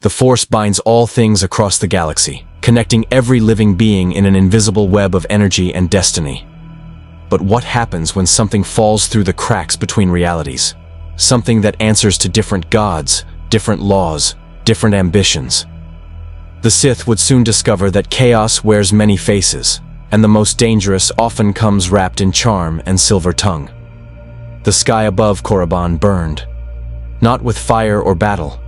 The Force binds all things across the galaxy, connecting every living being in an invisible web of energy and destiny. But what happens when something falls through the cracks between realities? Something that answers to different gods, different laws, different ambitions. The Sith would soon discover that chaos wears many faces, and the most dangerous often comes wrapped in charm and silver tongue. The sky above Korriban burned, not with fire or battle,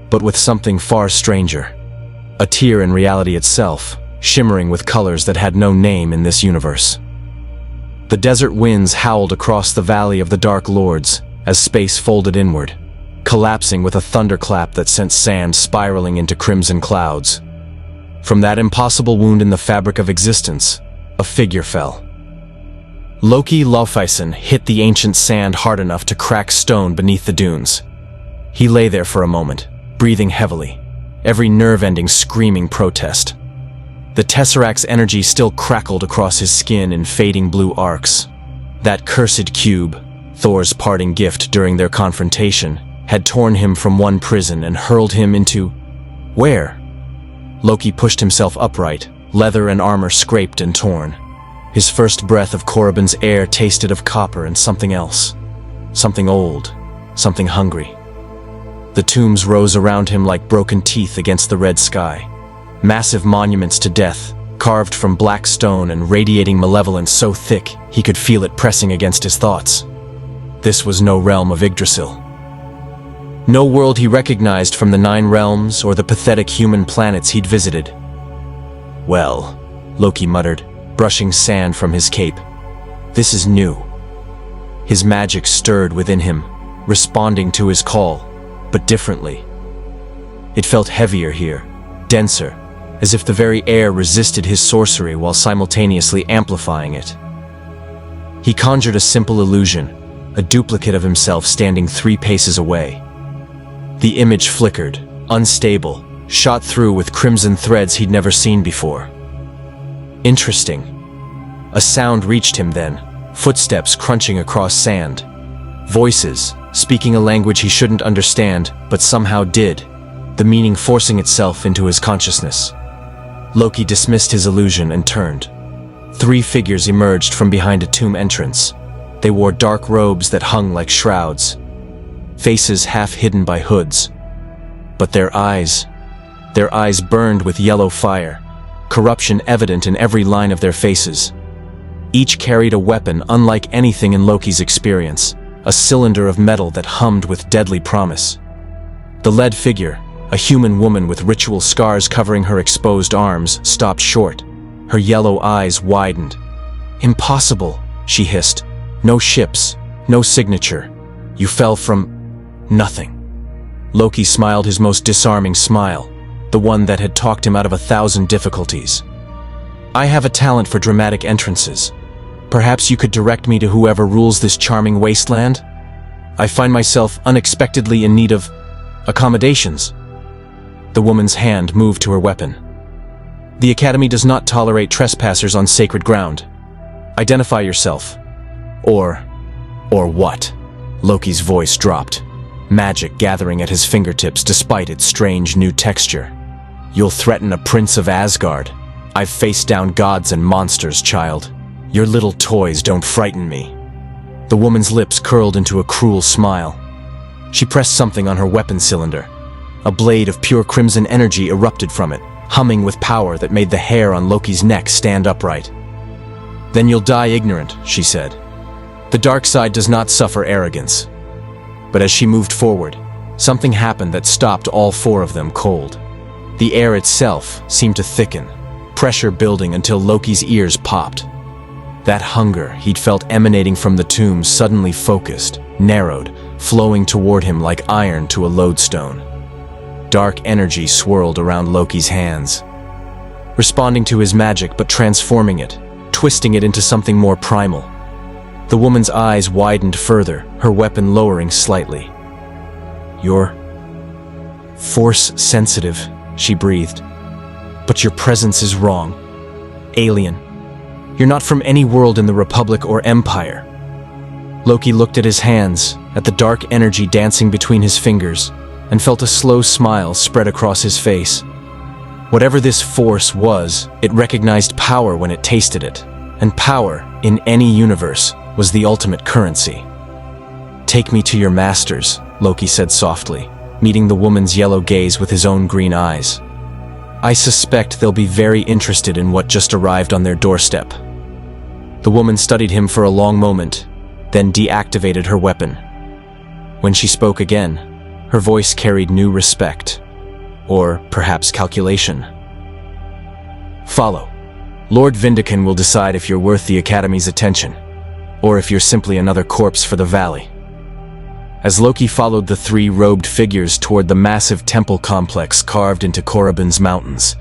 but with something far stranger. A tear in reality itself, shimmering with colors that had no name in this universe. The desert winds howled across the Valley of the Dark Lords as space folded inward, collapsing with a thunderclap that sent sand spiraling into crimson clouds. From that impossible wound in the fabric of existence, a figure fell. Loki Laufeyson hit the ancient sand hard enough to crack stone beneath the dunes. He lay there for a moment, breathing heavily, every nerve ending screaming protest. The Tesseract's energy still crackled across his skin in fading blue arcs. That cursed cube, Thor's parting gift during their confrontation, had torn him from one prison and hurled him into... where? Loki pushed himself upright, leather and armor scraped and torn. His first breath of Korriban's air tasted of copper and something else. Something old, something hungry. The tombs rose around him like broken teeth against the red sky. Massive monuments to death, carved from black stone and radiating malevolence so thick he could feel it pressing against his thoughts. This was no realm of Yggdrasil. No world he recognized from the 9 realms or the pathetic human planets he'd visited. Well, Loki muttered, brushing sand from his cape. This is new. His magic stirred within him, responding to his call, but differently. It felt heavier here, denser, as if the very air resisted his sorcery while simultaneously amplifying it. He conjured a simple illusion, a duplicate of himself standing 3 paces away. The image flickered, unstable, shot through with crimson threads he'd never seen before. Interesting. A sound reached him then, footsteps crunching across sand. Voices, speaking a language he shouldn't understand, but somehow did, the meaning forcing itself into his consciousness. Loki dismissed his illusion and turned. 3 figures emerged from behind a tomb entrance. They wore dark robes that hung like shrouds, faces half hidden by hoods. But their eyes burned with yellow fire, corruption evident in every line of their faces. Each carried a weapon unlike anything in Loki's experience, a cylinder of metal that hummed with deadly promise. The lead figure, a human woman with ritual scars covering her exposed arms, stopped short. Her yellow eyes widened. "Impossible," she hissed. "No ships, no signature. You fell from nothing." Loki smiled his most disarming smile, the one that had talked him out of 1,000 difficulties. "I have a talent for dramatic entrances. Perhaps you could direct me to whoever rules this charming wasteland? I find myself unexpectedly in need of accommodations." The woman's hand moved to her weapon. "The Academy does not tolerate trespassers on sacred ground. Identify yourself." Or what?" Loki's voice dropped, magic gathering at his fingertips despite its strange new texture. "You'll threaten a prince of Asgard. I've faced down gods and monsters, child. Your little toys don't frighten me." The woman's lips curled into a cruel smile. She pressed something on her weapon cylinder. A blade of pure crimson energy erupted from it, humming with power that made the hair on Loki's neck stand upright. "Then you'll die ignorant," she said. "The dark side does not suffer arrogance." But as she moved forward, something happened that stopped all 4 of them cold. The air itself seemed to thicken, pressure building until Loki's ears popped. That hunger he'd felt emanating from the tomb suddenly focused, narrowed, flowing toward him like iron to a lodestone. Dark energy swirled around Loki's hands, responding to his magic but transforming it, twisting it into something more primal. The woman's eyes widened further, her weapon lowering slightly. "You're Force-sensitive," she breathed. "But your presence is wrong. Alien. You're not from any world in the Republic or Empire." Loki looked at his hands, at the dark energy dancing between his fingers, and felt a slow smile spread across his face. Whatever this force was, it recognized power when it tasted it, and power, in any universe, was the ultimate currency. "Take me to your masters," Loki said softly, meeting the woman's yellow gaze with his own green eyes. "I suspect they'll be very interested in what just arrived on their doorstep." The woman studied him for a long moment, then deactivated her weapon. When she spoke again, her voice carried new respect, or perhaps calculation. "Follow. Lord Vindican will decide if you're worth the Academy's attention, or if you're simply another corpse for the valley." As Loki followed the three robed figures toward the massive temple complex carved into Korriban's mountains,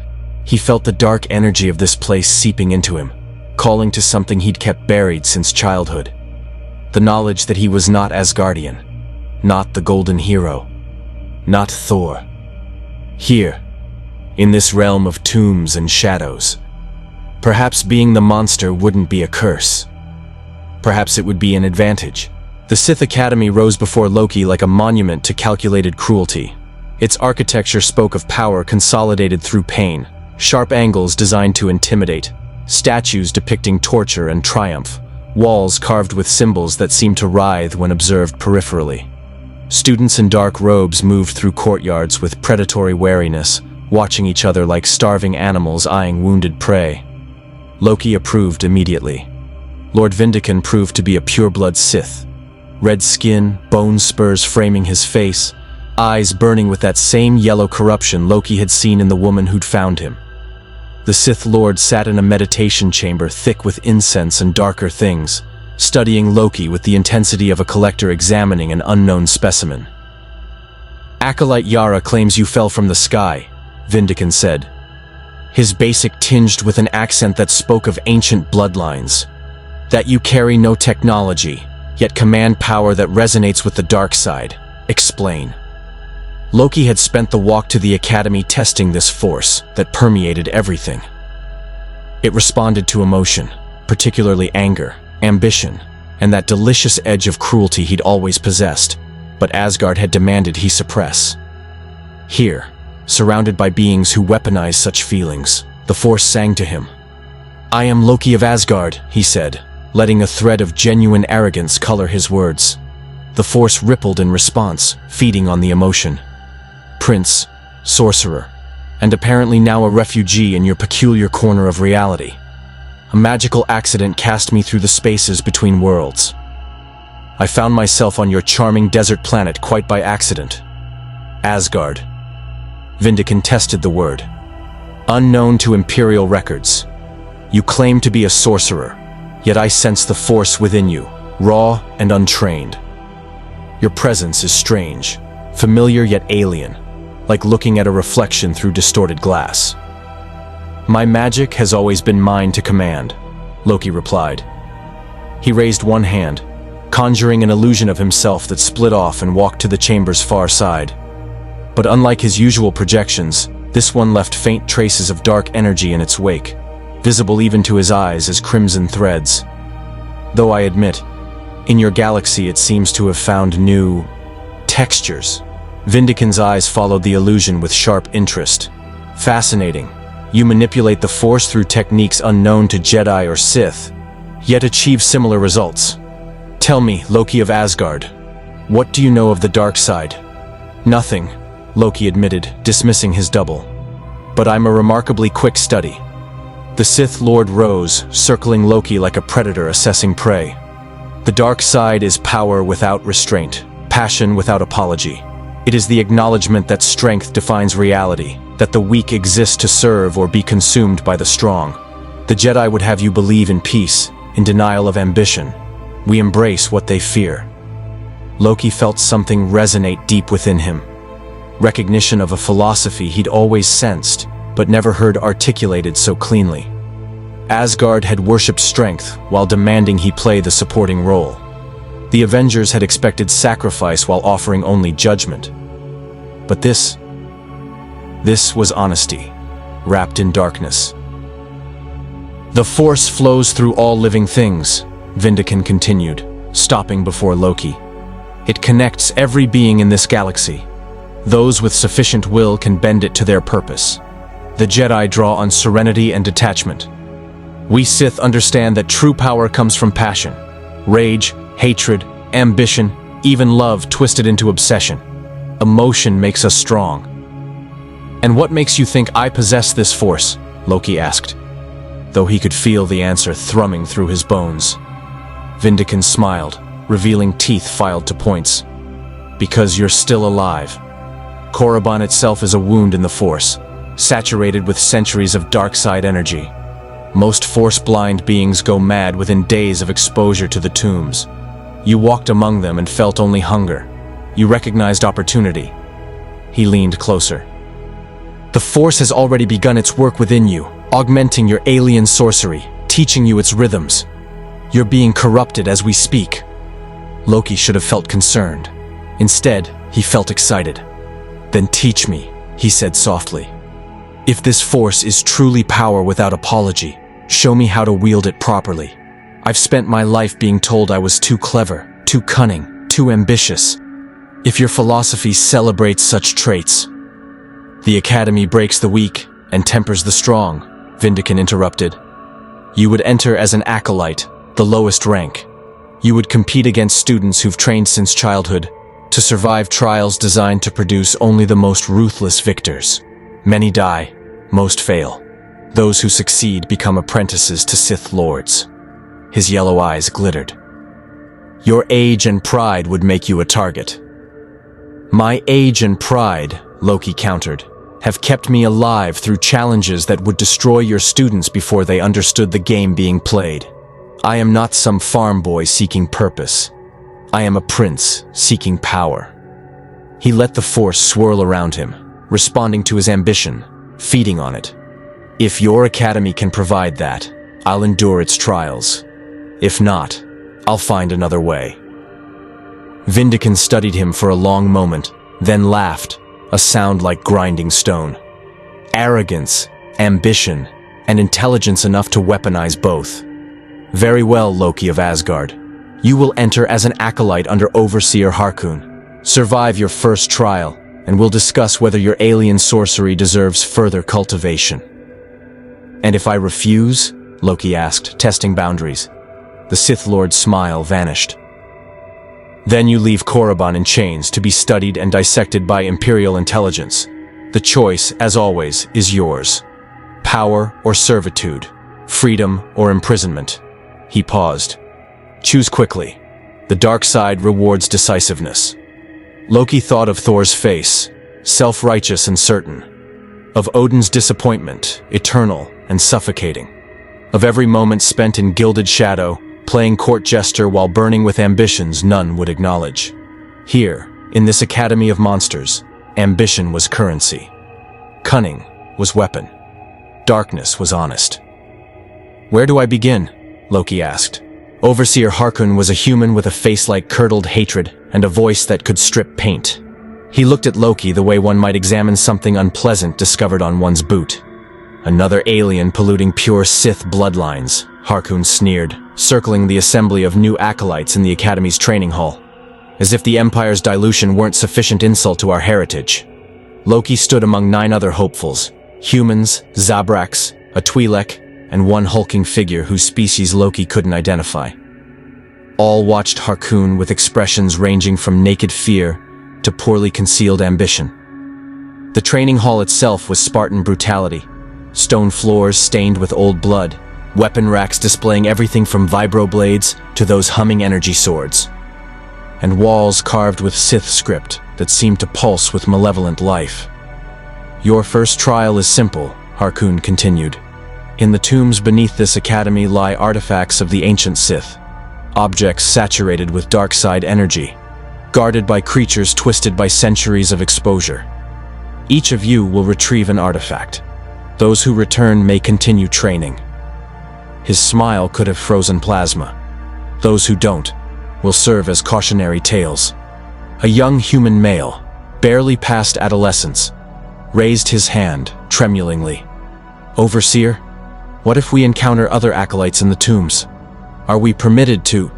he felt the dark energy of this place seeping into him, calling to something he'd kept buried since childhood. The knowledge that he was not Asgardian, not the Golden Hero, not Thor. Here, in this realm of tombs and shadows, perhaps being the monster wouldn't be a curse. Perhaps it would be an advantage. The Sith Academy rose before Loki like a monument to calculated cruelty. Its architecture spoke of power consolidated through pain, sharp angles designed to intimidate, statues depicting torture and triumph, walls carved with symbols that seemed to writhe when observed peripherally. Students in dark robes moved through courtyards with predatory wariness, watching each other like starving animals eyeing wounded prey. Loki approved immediately. Lord Vindican proved to be a pureblood Sith. Red skin, bone spurs framing his face, eyes burning with that same yellow corruption Loki had seen in the woman who'd found him. The Sith Lord sat in a meditation chamber thick with incense and darker things, studying Loki with the intensity of a collector examining an unknown specimen. "Acolyte Yara claims you fell from the sky," Vindican said, his basic tinged with an accent that spoke of ancient bloodlines. "That you carry no technology, yet command power that resonates with the dark side. Explain." Loki had spent the walk to the Academy testing this force that permeated everything. It responded to emotion, particularly anger, ambition, and that delicious edge of cruelty he'd always possessed, but Asgard had demanded he suppress. Here, surrounded by beings who weaponize such feelings, the force sang to him. "I am Loki of Asgard," he said, letting a thread of genuine arrogance color his words. The force rippled in response, feeding on the emotion. "Prince, sorcerer, and apparently now a refugee in your peculiar corner of reality. A magical accident cast me through the spaces between worlds. I found myself on your charming desert planet quite by accident. Asgard." Vindican tested the word. "Unknown to Imperial records. You claim to be a sorcerer, yet I sense the force within you, raw and untrained. Your presence is strange, familiar yet alien, like looking at a reflection through distorted glass." "My magic has always been mine to command," Loki replied. He raised one hand, conjuring an illusion of himself that split off and walked to the chamber's far side. But unlike his usual projections, this one left faint traces of dark energy in its wake, visible even to his eyes as crimson threads. "Though I admit, in your galaxy it seems to have found new textures." Vindican's eyes followed the illusion with sharp interest. "Fascinating. You manipulate the Force through techniques unknown to Jedi or Sith, yet achieve similar results. Tell me, Loki of Asgard, what do you know of the dark side?" "Nothing," Loki admitted, dismissing his double. "But I'm a remarkably quick study." The Sith Lord rose, circling Loki like a predator assessing prey. "The dark side is power without restraint, passion without apology. It is the acknowledgement that strength defines reality, that the weak exist to serve or be consumed by the strong. The Jedi would have you believe in peace, in denial of ambition. We embrace what they fear." Loki felt something resonate deep within him. Recognition of a philosophy he'd always sensed, but never heard articulated so cleanly. Asgard had worshipped strength while demanding he play the supporting role. The Avengers had expected sacrifice while offering only judgment. But this was honesty, wrapped in darkness. "The Force flows through all living things," Vindican continued, stopping before Loki. "It connects every being in this galaxy. Those with sufficient will can bend it to their purpose. The Jedi draw on serenity and detachment. We Sith understand that true power comes from passion, rage, hatred, ambition, even love twisted into obsession. Emotion makes us strong. "And what makes you think I possess this force?" Loki asked, though he could feel the answer thrumming through his bones. Vindican smiled, revealing teeth filed to points. "Because you're still alive. Korriban itself is a wound in the Force, saturated with centuries of dark side energy. Most Force-blind beings go mad within days of exposure to the tombs. You walked among them and felt only hunger. You recognized opportunity." He leaned closer. "The Force has already begun its work within you, augmenting your alien sorcery, teaching you its rhythms. You're being corrupted as we speak." Loki should have felt concerned. Instead, he felt excited. "Then teach me," he said softly. "If this force is truly power without apology, show me how to wield it properly. I've spent my life being told I was too clever, too cunning, too ambitious. If your philosophy celebrates such traits—" "The Academy breaks the weak and tempers the strong," Vindican interrupted. "You would enter as an acolyte, the lowest rank. You would compete against students who've trained since childhood, to survive trials designed to produce only the most ruthless victors. Many die, most fail. Those who succeed become apprentices to Sith Lords." His yellow eyes glittered. "Your age and pride would make you a target." "My age and pride," Loki countered, "have kept me alive through challenges that would destroy your students before they understood the game being played. I am not some farm boy seeking purpose. I am a prince seeking power." He let the Force swirl around him, responding to his ambition, feeding on it. "If your academy can provide that, I'll endure its trials. If not, I'll find another way." Vindican studied him for a long moment, then laughed, a sound like grinding stone. "Arrogance, ambition, and intelligence enough to weaponize both. Very well, Loki of Asgard. You will enter as an acolyte under Overseer Harkoon. Survive your first trial, and we'll discuss whether your alien sorcery deserves further cultivation." "And if I refuse?" Loki asked, testing boundaries. The Sith Lord's smile vanished. "Then you leave Korriban in chains to be studied and dissected by Imperial intelligence. The choice, as always, is yours. Power or servitude, freedom or imprisonment." He paused. "Choose quickly. The dark side rewards decisiveness." Loki thought of Thor's face, self-righteous and certain. Of Odin's disappointment, eternal and suffocating. Of every moment spent in gilded shadow, playing court jester while burning with ambitions none would acknowledge. Here, in this academy of monsters, ambition was currency. Cunning was weapon. Darkness was honest. "Where do I begin?" Loki asked. Overseer Harkoon was a human with a face like curdled hatred and a voice that could strip paint. He looked at Loki the way one might examine something unpleasant discovered on one's boot. "Another alien polluting pure Sith bloodlines," Harkoon sneered, circling the assembly of new acolytes in the Academy's training hall. "As if the Empire's dilution weren't sufficient insult to our heritage." Loki stood among 9 other hopefuls, humans, Zabraks, a Twi'lek, and one hulking figure whose species Loki couldn't identify. All watched Harkoon with expressions ranging from naked fear to poorly concealed ambition. The training hall itself was Spartan brutality. Stone floors stained with old blood, weapon racks displaying everything from vibroblades to those humming energy swords. And walls carved with Sith script that seemed to pulse with malevolent life. "Your first trial is simple," Harkoon continued. "In the tombs beneath this academy lie artifacts of the ancient Sith, objects saturated with dark side energy, guarded by creatures twisted by centuries of exposure. Each of you will retrieve an artifact. Those who return may continue training." His smile could have frozen plasma. "Those who don't will serve as cautionary tales." A young human male, barely past adolescence, raised his hand tremulingly. "Overseer, what if we encounter other acolytes in the tombs? Are we permitted to—"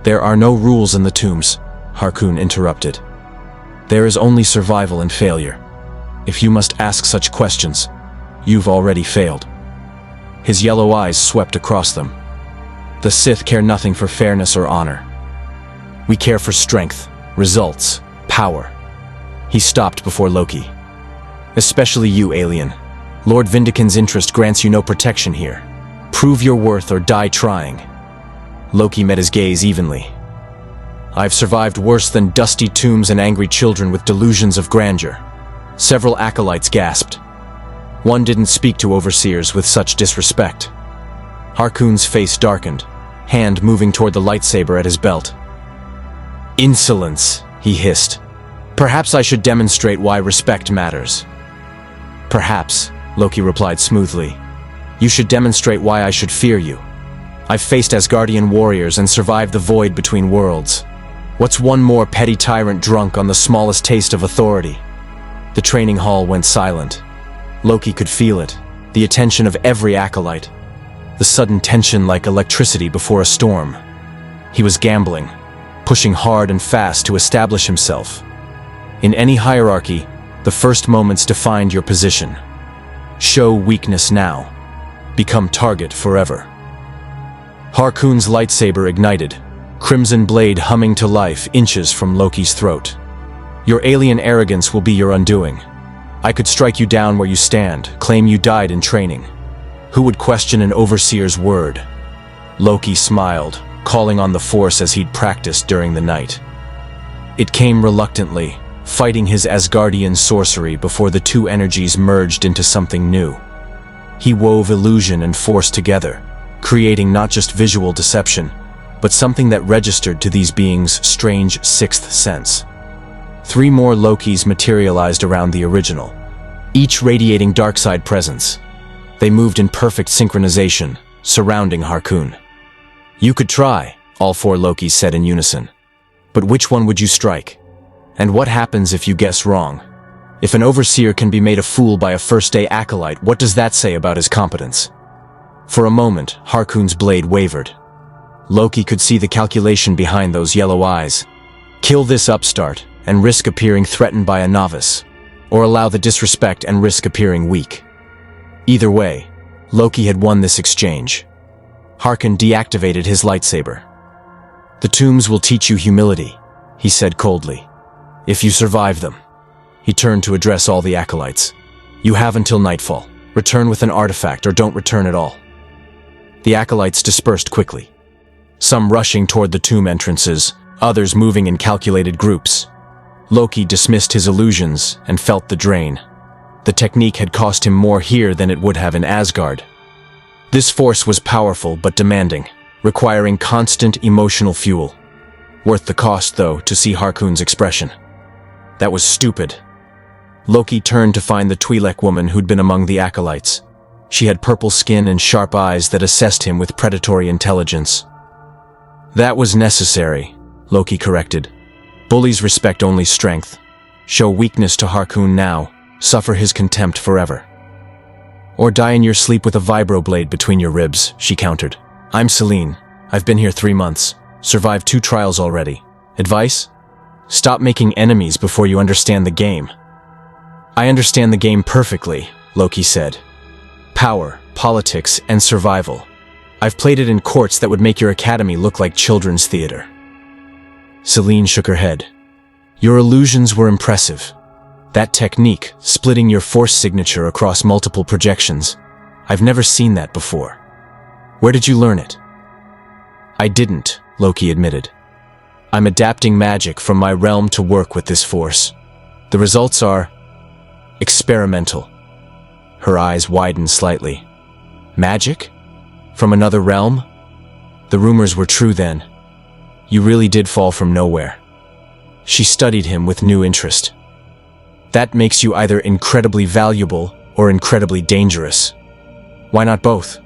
"There are no rules in the tombs," Harkoon interrupted. There is only survival and failure. If you must ask such questions, you've already failed. His yellow eyes swept across them. The Sith care nothing for fairness or honor. We care for strength, results, power. He stopped before Loki. Especially you, alien. Lord Vindican's interest grants you no protection here. Prove your worth or die trying. Loki met his gaze evenly. I've survived worse than dusty tombs and angry children with delusions of grandeur. Several acolytes gasped. One didn't speak to overseers with such disrespect. Harkoon's face darkened, hand moving toward the lightsaber at his belt. Insolence, he hissed. Perhaps I should demonstrate why respect matters. Perhaps, Loki replied smoothly. You should demonstrate why I should fear you. I've faced Asgardian warriors and survived the void between worlds. What's one more petty tyrant drunk on the smallest taste of authority? The training hall went silent. Loki could feel it, the attention of every acolyte. The sudden tension like electricity before a storm. He was gambling, pushing hard and fast to establish himself. In any hierarchy, the first moments defined your position. Show weakness now. Become target forever. Harkoon's lightsaber ignited, crimson blade humming to life inches from Loki's throat. Your alien arrogance will be your undoing. I could strike you down where you stand, claim you died in training. Who would question an overseer's word? Loki smiled, calling on the Force as he'd practiced during the night. It came reluctantly, fighting his Asgardian sorcery before the two energies merged into something new. He wove illusion and force together, creating not just visual deception, but something that registered to these beings' strange sixth sense. 3 more Lokis materialized around the original, each radiating darkside presence. They moved in perfect synchronization, surrounding Harkoon. You could try, all 4 Lokis said in unison. But which one would you strike? And what happens if you guess wrong? If an overseer can be made a fool by a first-day acolyte, what does that say about his competence? For a moment, Harkoon's blade wavered. Loki could see the calculation behind those yellow eyes. Kill this upstart and risk appearing threatened by a novice, or allow the disrespect and risk appearing weak. Either way, Loki had won this exchange. Harkoon deactivated his lightsaber. The tombs will teach you humility, he said coldly. If you survive them. He turned to address all the acolytes. You have until nightfall. Return with an artifact or don't return at all. The acolytes dispersed quickly. Some rushing toward the tomb entrances, others moving in calculated groups. Loki dismissed his illusions and felt the drain. The technique had cost him more here than it would have in Asgard. This force was powerful but demanding, requiring constant emotional fuel. Worth the cost, though, to see Harkoon's expression. That was stupid. Loki turned to find the Twi'lek woman who'd been among the acolytes. She had purple skin and sharp eyes that assessed him with predatory intelligence. That was necessary, Loki corrected. Bullies respect only strength. Show weakness to Harkoon now, suffer his contempt forever. Or die in your sleep with a vibroblade between your ribs, she countered. I'm Celine. I've been here 3 months. Survived 2 trials already. Advice? Stop making enemies before you understand the game. I understand the game perfectly, Loki said. Power, politics, and survival. I've played it in courts that would make your academy look like children's theater. Celine shook her head. Your illusions were impressive. That technique, splitting your force signature across multiple projections, I've never seen that before. Where did you learn it? I didn't, Loki admitted. I'm adapting magic from my realm to work with this force. The results are experimental. Her eyes widened slightly. Magic? From another realm? The rumors were true then. You really did fall from nowhere. She studied him with new interest. That makes you either incredibly valuable or incredibly dangerous. Why not both?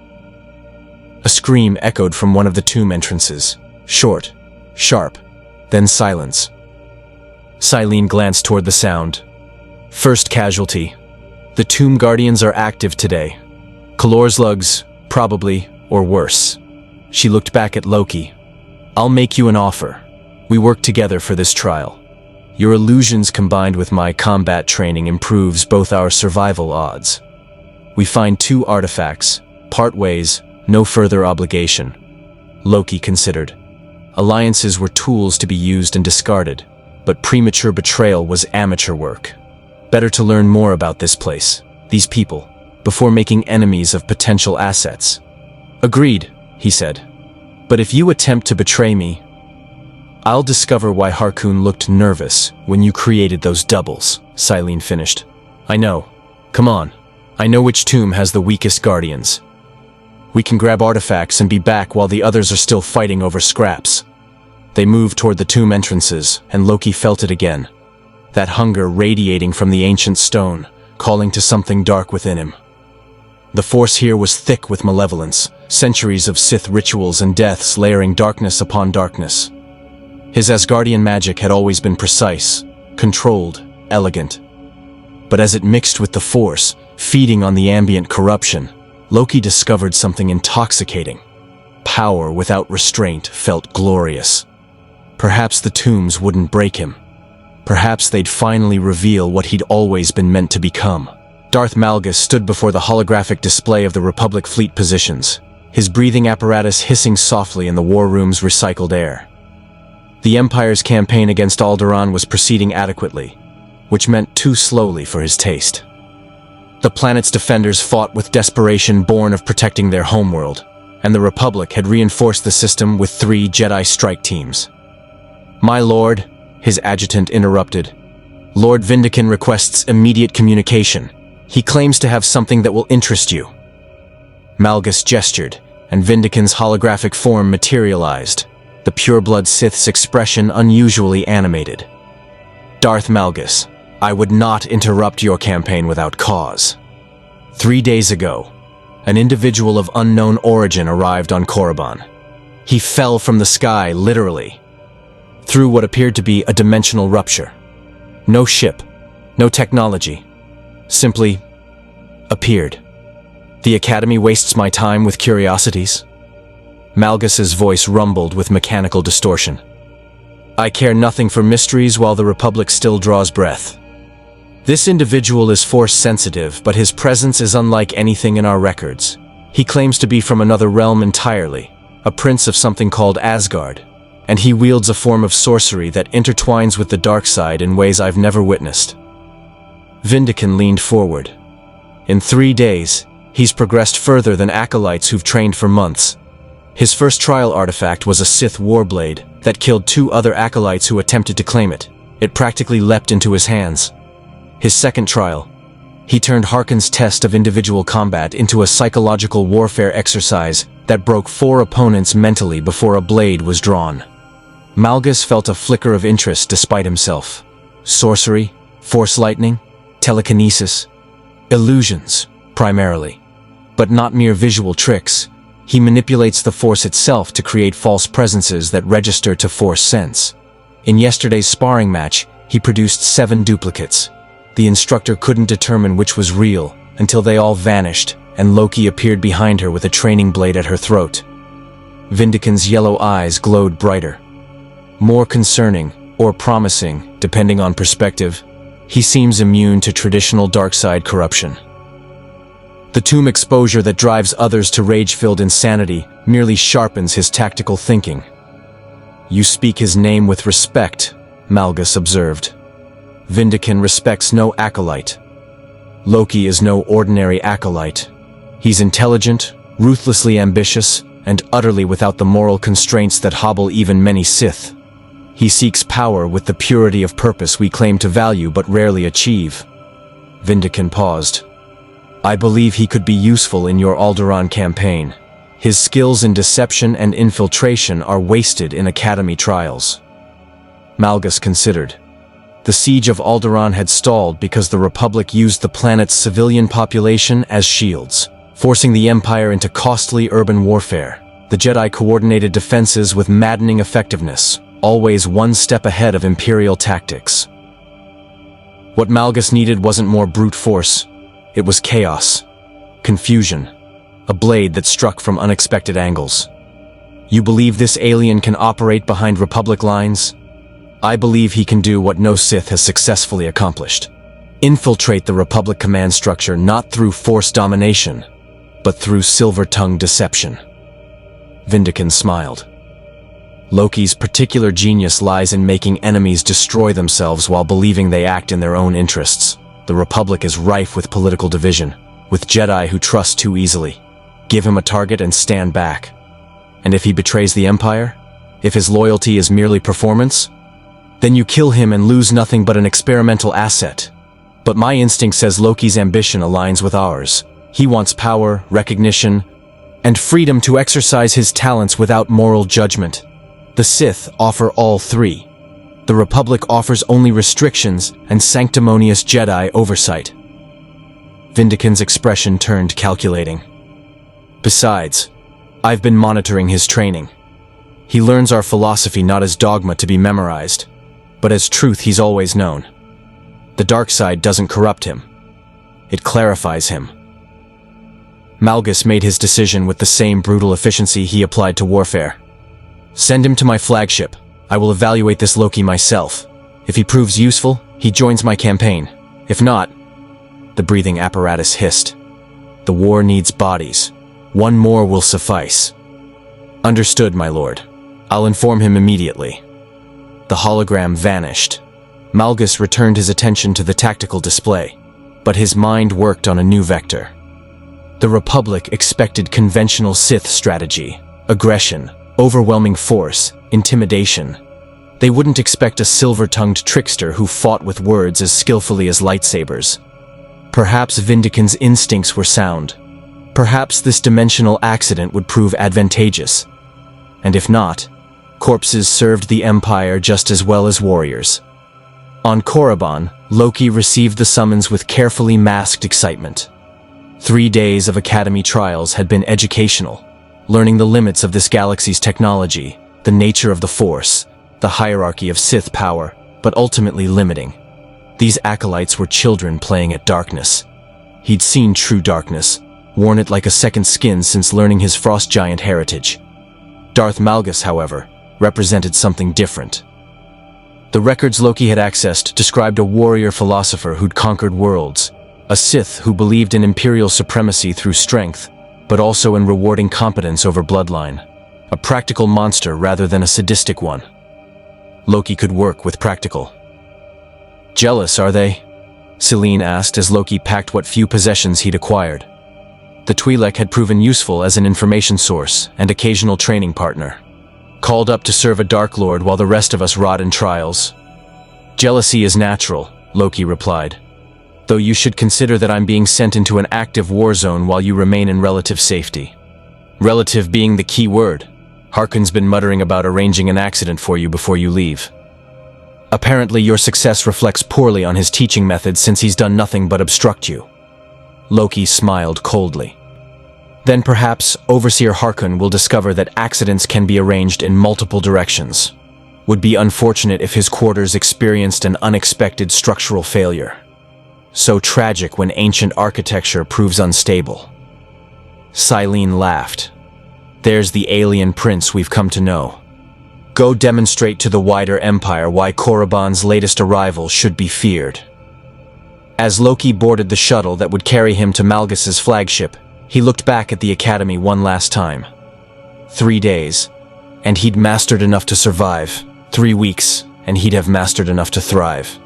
A scream echoed from one of the tomb entrances. Short, sharp, then silence. Celine glanced toward the sound. First casualty. The tomb guardians are active today. Kalorslugs, probably, or worse. She looked back at Loki. I'll make you an offer. We work together for this trial. Your illusions combined with my combat training improves both our survival odds. We find 2 artifacts, part ways, no further obligation. Loki considered. Alliances were tools to be used and discarded, but premature betrayal was amateur work. Better to learn more about this place, these people, before making enemies of potential assets. Agreed, he said. But if you attempt to betray me, I'll discover why Harkoon looked nervous when you created those doubles, Silene finished. I know. Come on. I know which tomb has the weakest guardians. We can grab artifacts and be back while the others are still fighting over scraps. They moved toward the tomb entrances, and Loki felt it again. That hunger radiating from the ancient stone, calling to something dark within him. The force here was thick with malevolence, centuries of Sith rituals and deaths layering darkness upon darkness. His Asgardian magic had always been precise, controlled, elegant. But as it mixed with the force, feeding on the ambient corruption, Loki discovered something intoxicating. Power without restraint felt glorious. Perhaps the tombs wouldn't break him. Perhaps they'd finally reveal what he'd always been meant to become. Darth Malgus stood before the holographic display of the Republic fleet positions, his breathing apparatus hissing softly in the war room's recycled air. The Empire's campaign against Alderaan was proceeding adequately, which meant too slowly for his taste. The planet's defenders fought with desperation born of protecting their homeworld, and the Republic had reinforced the system with 3 Jedi strike teams. My lord, his adjutant interrupted. Lord Vindican requests immediate communication. He claims to have something that will interest you. Malgus gestured, and Vindican's holographic form materialized, the pureblood Sith's expression unusually animated. Darth Malgus, I would not interrupt your campaign without cause. 3 days ago, an individual of unknown origin arrived on Korriban. He fell from the sky, literally, through what appeared to be a dimensional rupture. No ship, no technology, simply appeared. The Academy wastes my time with curiosities. Malgus's voice rumbled with mechanical distortion. I care nothing for mysteries while the Republic still draws breath. This individual is force-sensitive, but his presence is unlike anything in our records. He claims to be from another realm entirely, a prince of something called Asgard, and he wields a form of sorcery that intertwines with the dark side in ways I've never witnessed. Vindican leaned forward. In 3 days, he's progressed further than acolytes who've trained for months. His first trial artifact was a Sith warblade that killed 2 other acolytes who attempted to claim it. It practically leapt into his hands. His second trial, he turned Harkon's test of individual combat into a psychological warfare exercise that broke 4 opponents mentally before a blade was drawn. Malgus felt a flicker of interest despite himself. Sorcery, force lightning, telekinesis, illusions, primarily. But not mere visual tricks. He manipulates the force itself to create false presences that register to force sense. In yesterday's sparring match, he produced 7 duplicates. The instructor couldn't determine which was real until they all vanished and Loki appeared behind her with a training blade at her throat. Vindican's yellow eyes glowed brighter. More concerning, or promising, depending on perspective, he seems immune to traditional dark side corruption. The tomb exposure that drives others to rage-filled insanity merely sharpens his tactical thinking. You speak his name with respect, Malgus observed. Vindican respects no acolyte. Loki is no ordinary acolyte. He's intelligent, ruthlessly ambitious, and utterly without the moral constraints that hobble even many Sith. He seeks power with the purity of purpose we claim to value but rarely achieve. Vindican paused. I believe he could be useful in your Alderaan campaign. His skills in deception and infiltration are wasted in Academy trials. Malgus considered. The siege of Alderaan had stalled because the Republic used the planet's civilian population as shields, forcing the Empire into costly urban warfare. The Jedi coordinated defenses with maddening effectiveness, always one step ahead of Imperial tactics. What Malgus needed wasn't more brute force. It was chaos, confusion, a blade that struck from unexpected angles. You believe this alien can operate behind Republic lines? I believe he can do what no Sith has successfully accomplished. Infiltrate the Republic command structure not through force domination, but through silver-tongued deception. Vindican smiled. Loki's particular genius lies in making enemies destroy themselves while believing they act in their own interests. The Republic is rife with political division, with Jedi who trust too easily. Give him a target and stand back. And if he betrays the Empire? If his loyalty is merely performance? Then you kill him and lose nothing but an experimental asset. But my instinct says Loki's ambition aligns with ours. He wants power, recognition, and freedom to exercise his talents without moral judgment. The Sith offer all three. The Republic offers only restrictions and sanctimonious Jedi oversight. Vindican's expression turned calculating. Besides, I've been monitoring his training. He learns our philosophy not as dogma to be memorized, but as truth he's always known. The dark side doesn't corrupt him. It clarifies him. Malgus made his decision with the same brutal efficiency he applied to warfare. Send him to my flagship. I will evaluate this Loki myself. If he proves useful, he joins my campaign. If not, the breathing apparatus hissed. The war needs bodies. One more will suffice. Understood, my lord. I'll inform him immediately. The hologram vanished. Malgus returned his attention to the tactical display, but his mind worked on a new vector. The Republic expected conventional Sith strategy, aggression, overwhelming force, intimidation. They wouldn't expect a silver-tongued trickster who fought with words as skillfully as lightsabers. Perhaps Vindican's instincts were sound. Perhaps this dimensional accident would prove advantageous. And if not, corpses served the Empire just as well as warriors. On Korriban, Loki received the summons with carefully masked excitement. 3 days of Academy trials had been educational, learning the limits of this galaxy's technology, the nature of the Force, the hierarchy of Sith power, but ultimately limiting. These acolytes were children playing at darkness. He'd seen true darkness, worn it like a second skin since learning his frost giant heritage. Darth Malgus, however, represented something different. The records Loki had accessed described a warrior philosopher who'd conquered worlds, a Sith who believed in imperial supremacy through strength, but also in rewarding competence over bloodline. A practical monster rather than a sadistic one. Loki could work with practical. Jealous, are they? Celine asked as Loki packed what few possessions he'd acquired. The Twi'lek had proven useful as an information source and occasional training partner. Called up to serve a Dark Lord while the rest of us rot in trials. Jealousy is natural, Loki replied. Though you should consider that I'm being sent into an active war zone while you remain in relative safety. Relative being the key word. Harkon's been muttering about arranging an accident for you before you leave. Apparently your success reflects poorly on his teaching methods since he's done nothing but obstruct you. Loki smiled coldly. Then perhaps Overseer Harkon will discover that accidents can be arranged in multiple directions. Would be unfortunate if his quarters experienced an unexpected structural failure. So tragic when ancient architecture proves unstable. Silene laughed. There's the alien prince we've come to know. Go demonstrate to the wider empire why Korriban's latest arrival should be feared. As Loki boarded the shuttle that would carry him to Malgus's flagship, he looked back at the Academy one last time. 3 days, and he'd mastered enough to survive. 3 weeks, and he'd have mastered enough to thrive.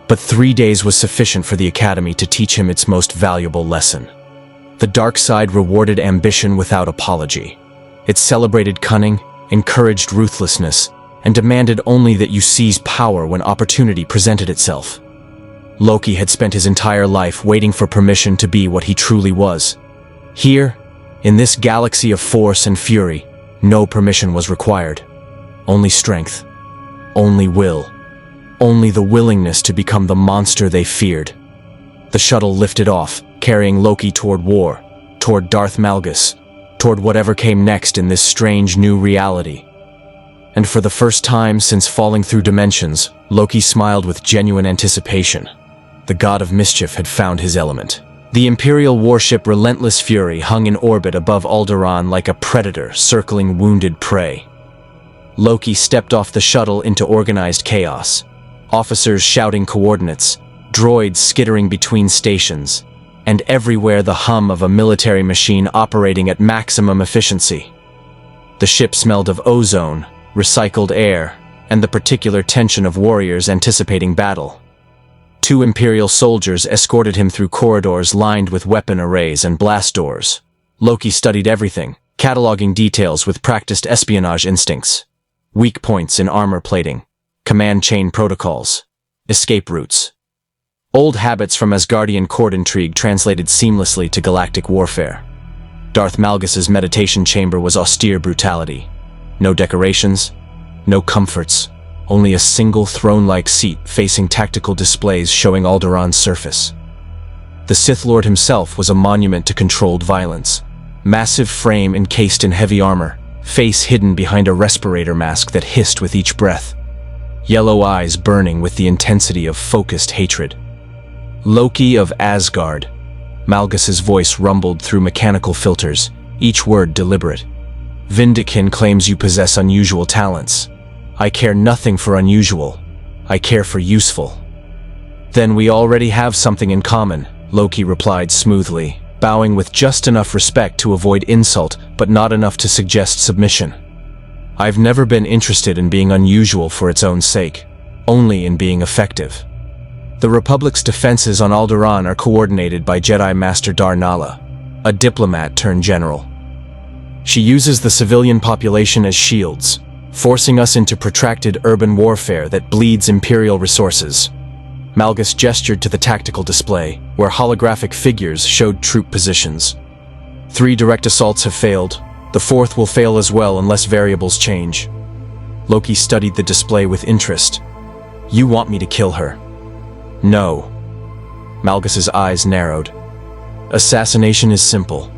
But 3 days was sufficient for the Academy to teach him its most valuable lesson. The dark side rewarded ambition without apology. It celebrated cunning, encouraged ruthlessness, and demanded only that you seize power when opportunity presented itself. Loki had spent his entire life waiting for permission to be what he truly was. Here, in this galaxy of force and fury, no permission was required. Only strength. Only will. Only the willingness to become the monster they feared. The shuttle lifted off, carrying Loki toward war, toward Darth Malgus, toward whatever came next in this strange new reality. And for the first time since falling through dimensions, Loki smiled with genuine anticipation. The God of Mischief had found his element. The Imperial warship Relentless Fury hung in orbit above Alderaan like a predator circling wounded prey. Loki stepped off the shuttle into organized chaos. Officers shouting coordinates, droids skittering between stations, and everywhere the hum of a military machine operating at maximum efficiency. The ship smelled of ozone, recycled air, and the particular tension of warriors anticipating battle. 2 Imperial soldiers escorted him through corridors lined with weapon arrays and blast doors. Loki studied everything, cataloging details with practiced espionage instincts. Weak points in armor plating, command chain protocols, escape routes. Old habits from Asgardian court intrigue translated seamlessly to galactic warfare. Darth Malgus's meditation chamber was austere brutality. No decorations, no comforts, only a single throne-like seat facing tactical displays showing Alderaan's surface. The Sith Lord himself was a monument to controlled violence. Massive frame encased in heavy armor, face hidden behind a respirator mask that hissed with each breath. Yellow eyes burning with the intensity of focused hatred. Loki of Asgard. Malgus's voice rumbled through mechanical filters, each word deliberate. Vindikin claims you possess unusual talents. I care nothing for unusual. I care for useful. Then we already have something in common, Loki replied smoothly, bowing with just enough respect to avoid insult, but not enough to suggest submission. I've never been interested in being unusual for its own sake, only in being effective. The Republic's defenses on Alderaan are coordinated by Jedi Master Darnala, a diplomat turned general. She uses the civilian population as shields, forcing us into protracted urban warfare that bleeds Imperial resources. Malgus gestured to the tactical display, where holographic figures showed troop positions. 3 direct assaults have failed. The 4th will fail as well unless variables change. Loki studied the display with interest. You want me to kill her? No. Malgus's eyes narrowed. Assassination is simple.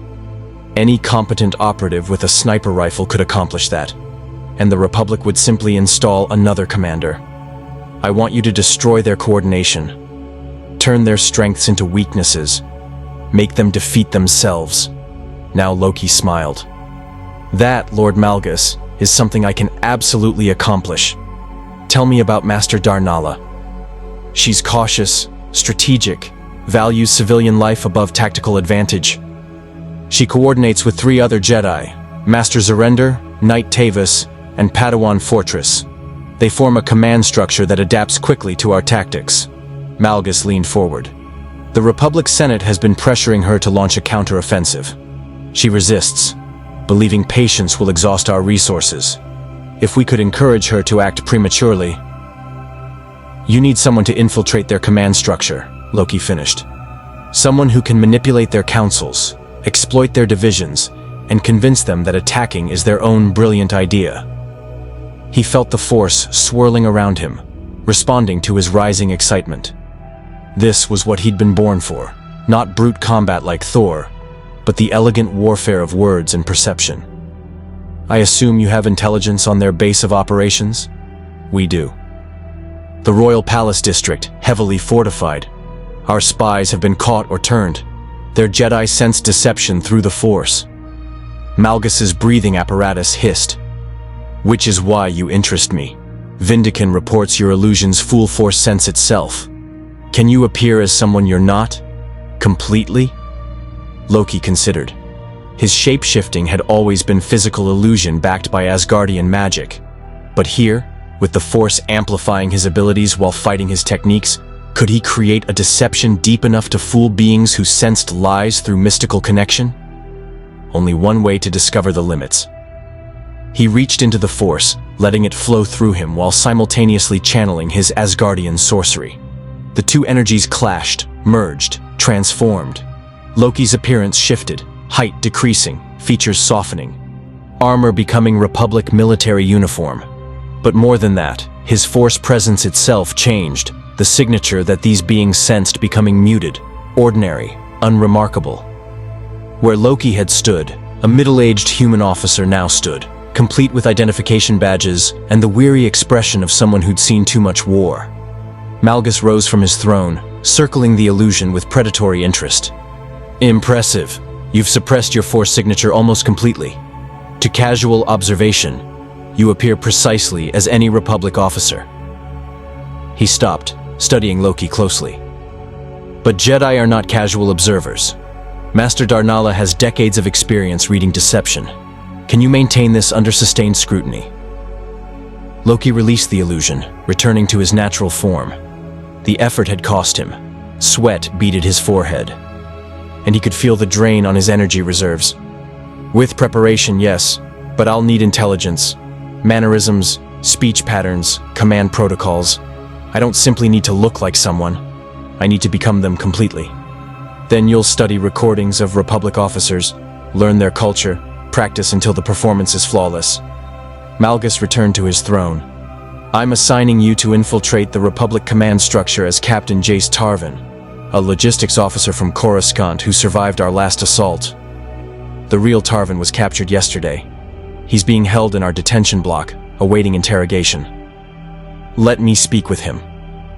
Any competent operative with a sniper rifle could accomplish that, and the Republic would simply install another commander. I want you to destroy their coordination, turn their strengths into weaknesses, make them defeat themselves. Now Loki smiled. That, Lord Malgus, is something I can absolutely accomplish. Tell me about Master Darnala. She's cautious, strategic, values civilian life above tactical advantage. She coordinates with 3 other Jedi, Master Zarender, Knight Tavis, and Padawan Fortress. They form a command structure that adapts quickly to our tactics. Malgus leaned forward. The Republic Senate has been pressuring her to launch a counter-offensive. She resists, believing patience will exhaust our resources. If we could encourage her to act prematurely... You need someone to infiltrate their command structure, Loki finished. Someone who can manipulate their councils, exploit their divisions, and convince them that attacking is their own brilliant idea. He felt the force swirling around him, responding to his rising excitement. This was what he'd been born for, not brute combat like Thor, but the elegant warfare of words and perception. I assume you have intelligence on their base of operations? We do. The Royal Palace District, heavily fortified. Our spies have been caught or turned. Their Jedi sense deception through the Force. Malgus's breathing apparatus hissed. Which is why you interest me. Vindikin reports your illusions full force sense itself. Can you appear as someone you're not? Completely? Loki considered. His shape-shifting had always been physical illusion backed by Asgardian magic. But here, with the Force amplifying his abilities while fighting his techniques, could he create a deception deep enough to fool beings who sensed lies through mystical connection? Only one way to discover the limits. He reached into the Force, letting it flow through him while simultaneously channeling his Asgardian sorcery. The 2 energies clashed, merged, transformed. Loki's appearance shifted, height decreasing, features softening. Armor becoming Republic military uniform. But more than that, his Force presence itself changed, the signature that these beings sensed becoming muted, ordinary, unremarkable. Where Loki had stood, a middle-aged human officer now stood, complete with identification badges and the weary expression of someone who'd seen too much war. Malgus rose from his throne, circling the illusion with predatory interest. Impressive. You've suppressed your Force signature almost completely. To casual observation, You appear precisely as any Republic officer." He stopped, studying Loki closely. "But Jedi are not casual observers. Master Darnala has decades of experience reading deception. Can you maintain this under sustained scrutiny?" Loki released the illusion, returning to his natural form. The effort had cost him. Sweat beaded his forehead, and he could feel the drain on his energy reserves. "With preparation, yes, but I'll need intelligence. Mannerisms, speech patterns, command protocols. I don't simply need to look like someone. I need to become them completely. Then you'll study recordings of Republic officers, learn their culture, practice until the performance is flawless." Malgus returned to his throne. "I'm assigning you to infiltrate the Republic command structure as Captain Jace Tarvin, a logistics officer from Coruscant who survived our last assault. The real Tarvin was captured yesterday. He's being held in our detention block, awaiting interrogation." "Let me speak with him,"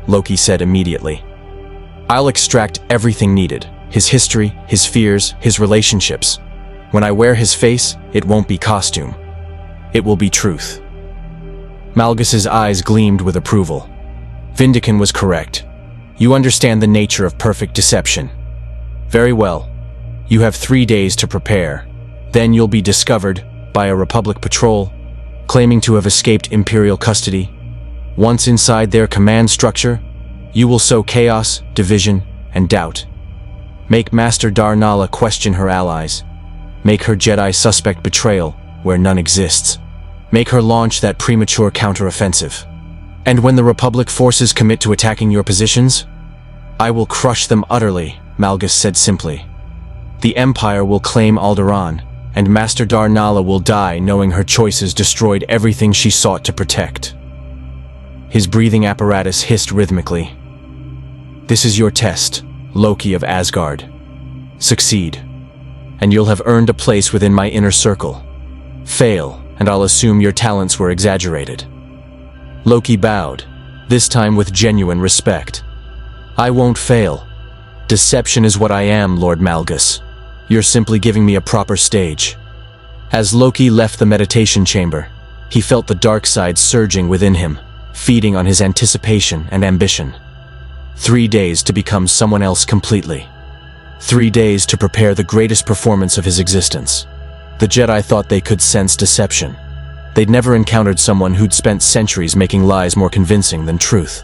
Loki said immediately. "I'll extract everything needed, his history, his fears, his relationships. When I wear his face, it won't be costume. It will be truth." Malgus's eyes gleamed with approval. Vindican was correct. "You understand the nature of perfect deception. Very well. You have 3 days to prepare. Then you'll be discovered by a Republic patrol, claiming to have escaped Imperial custody. Once inside their command structure, you will sow chaos, division, and doubt. Make Master Darnala question her allies. Make her Jedi suspect betrayal where none exists. Make her launch that premature counteroffensive. And when the Republic forces commit to attacking your positions, I will crush them utterly," Malgus said simply. "The Empire will claim Alderaan, and Master Darnala will die knowing her choices destroyed everything she sought to protect." His breathing apparatus hissed rhythmically. "This is your test, Loki of Asgard. Succeed, and you'll have earned a place within my inner circle. Fail, and I'll assume your talents were exaggerated." Loki bowed, this time with genuine respect. "I won't fail. Deception is what I am, Lord Malgus. You're simply giving me a proper stage." As Loki left the meditation chamber, he felt the dark side surging within him, feeding on his anticipation and ambition. 3 days to become someone else completely. 3 days to prepare the greatest performance of his existence. The Jedi thought they could sense deception. They'd never encountered someone who'd spent centuries making lies more convincing than truth.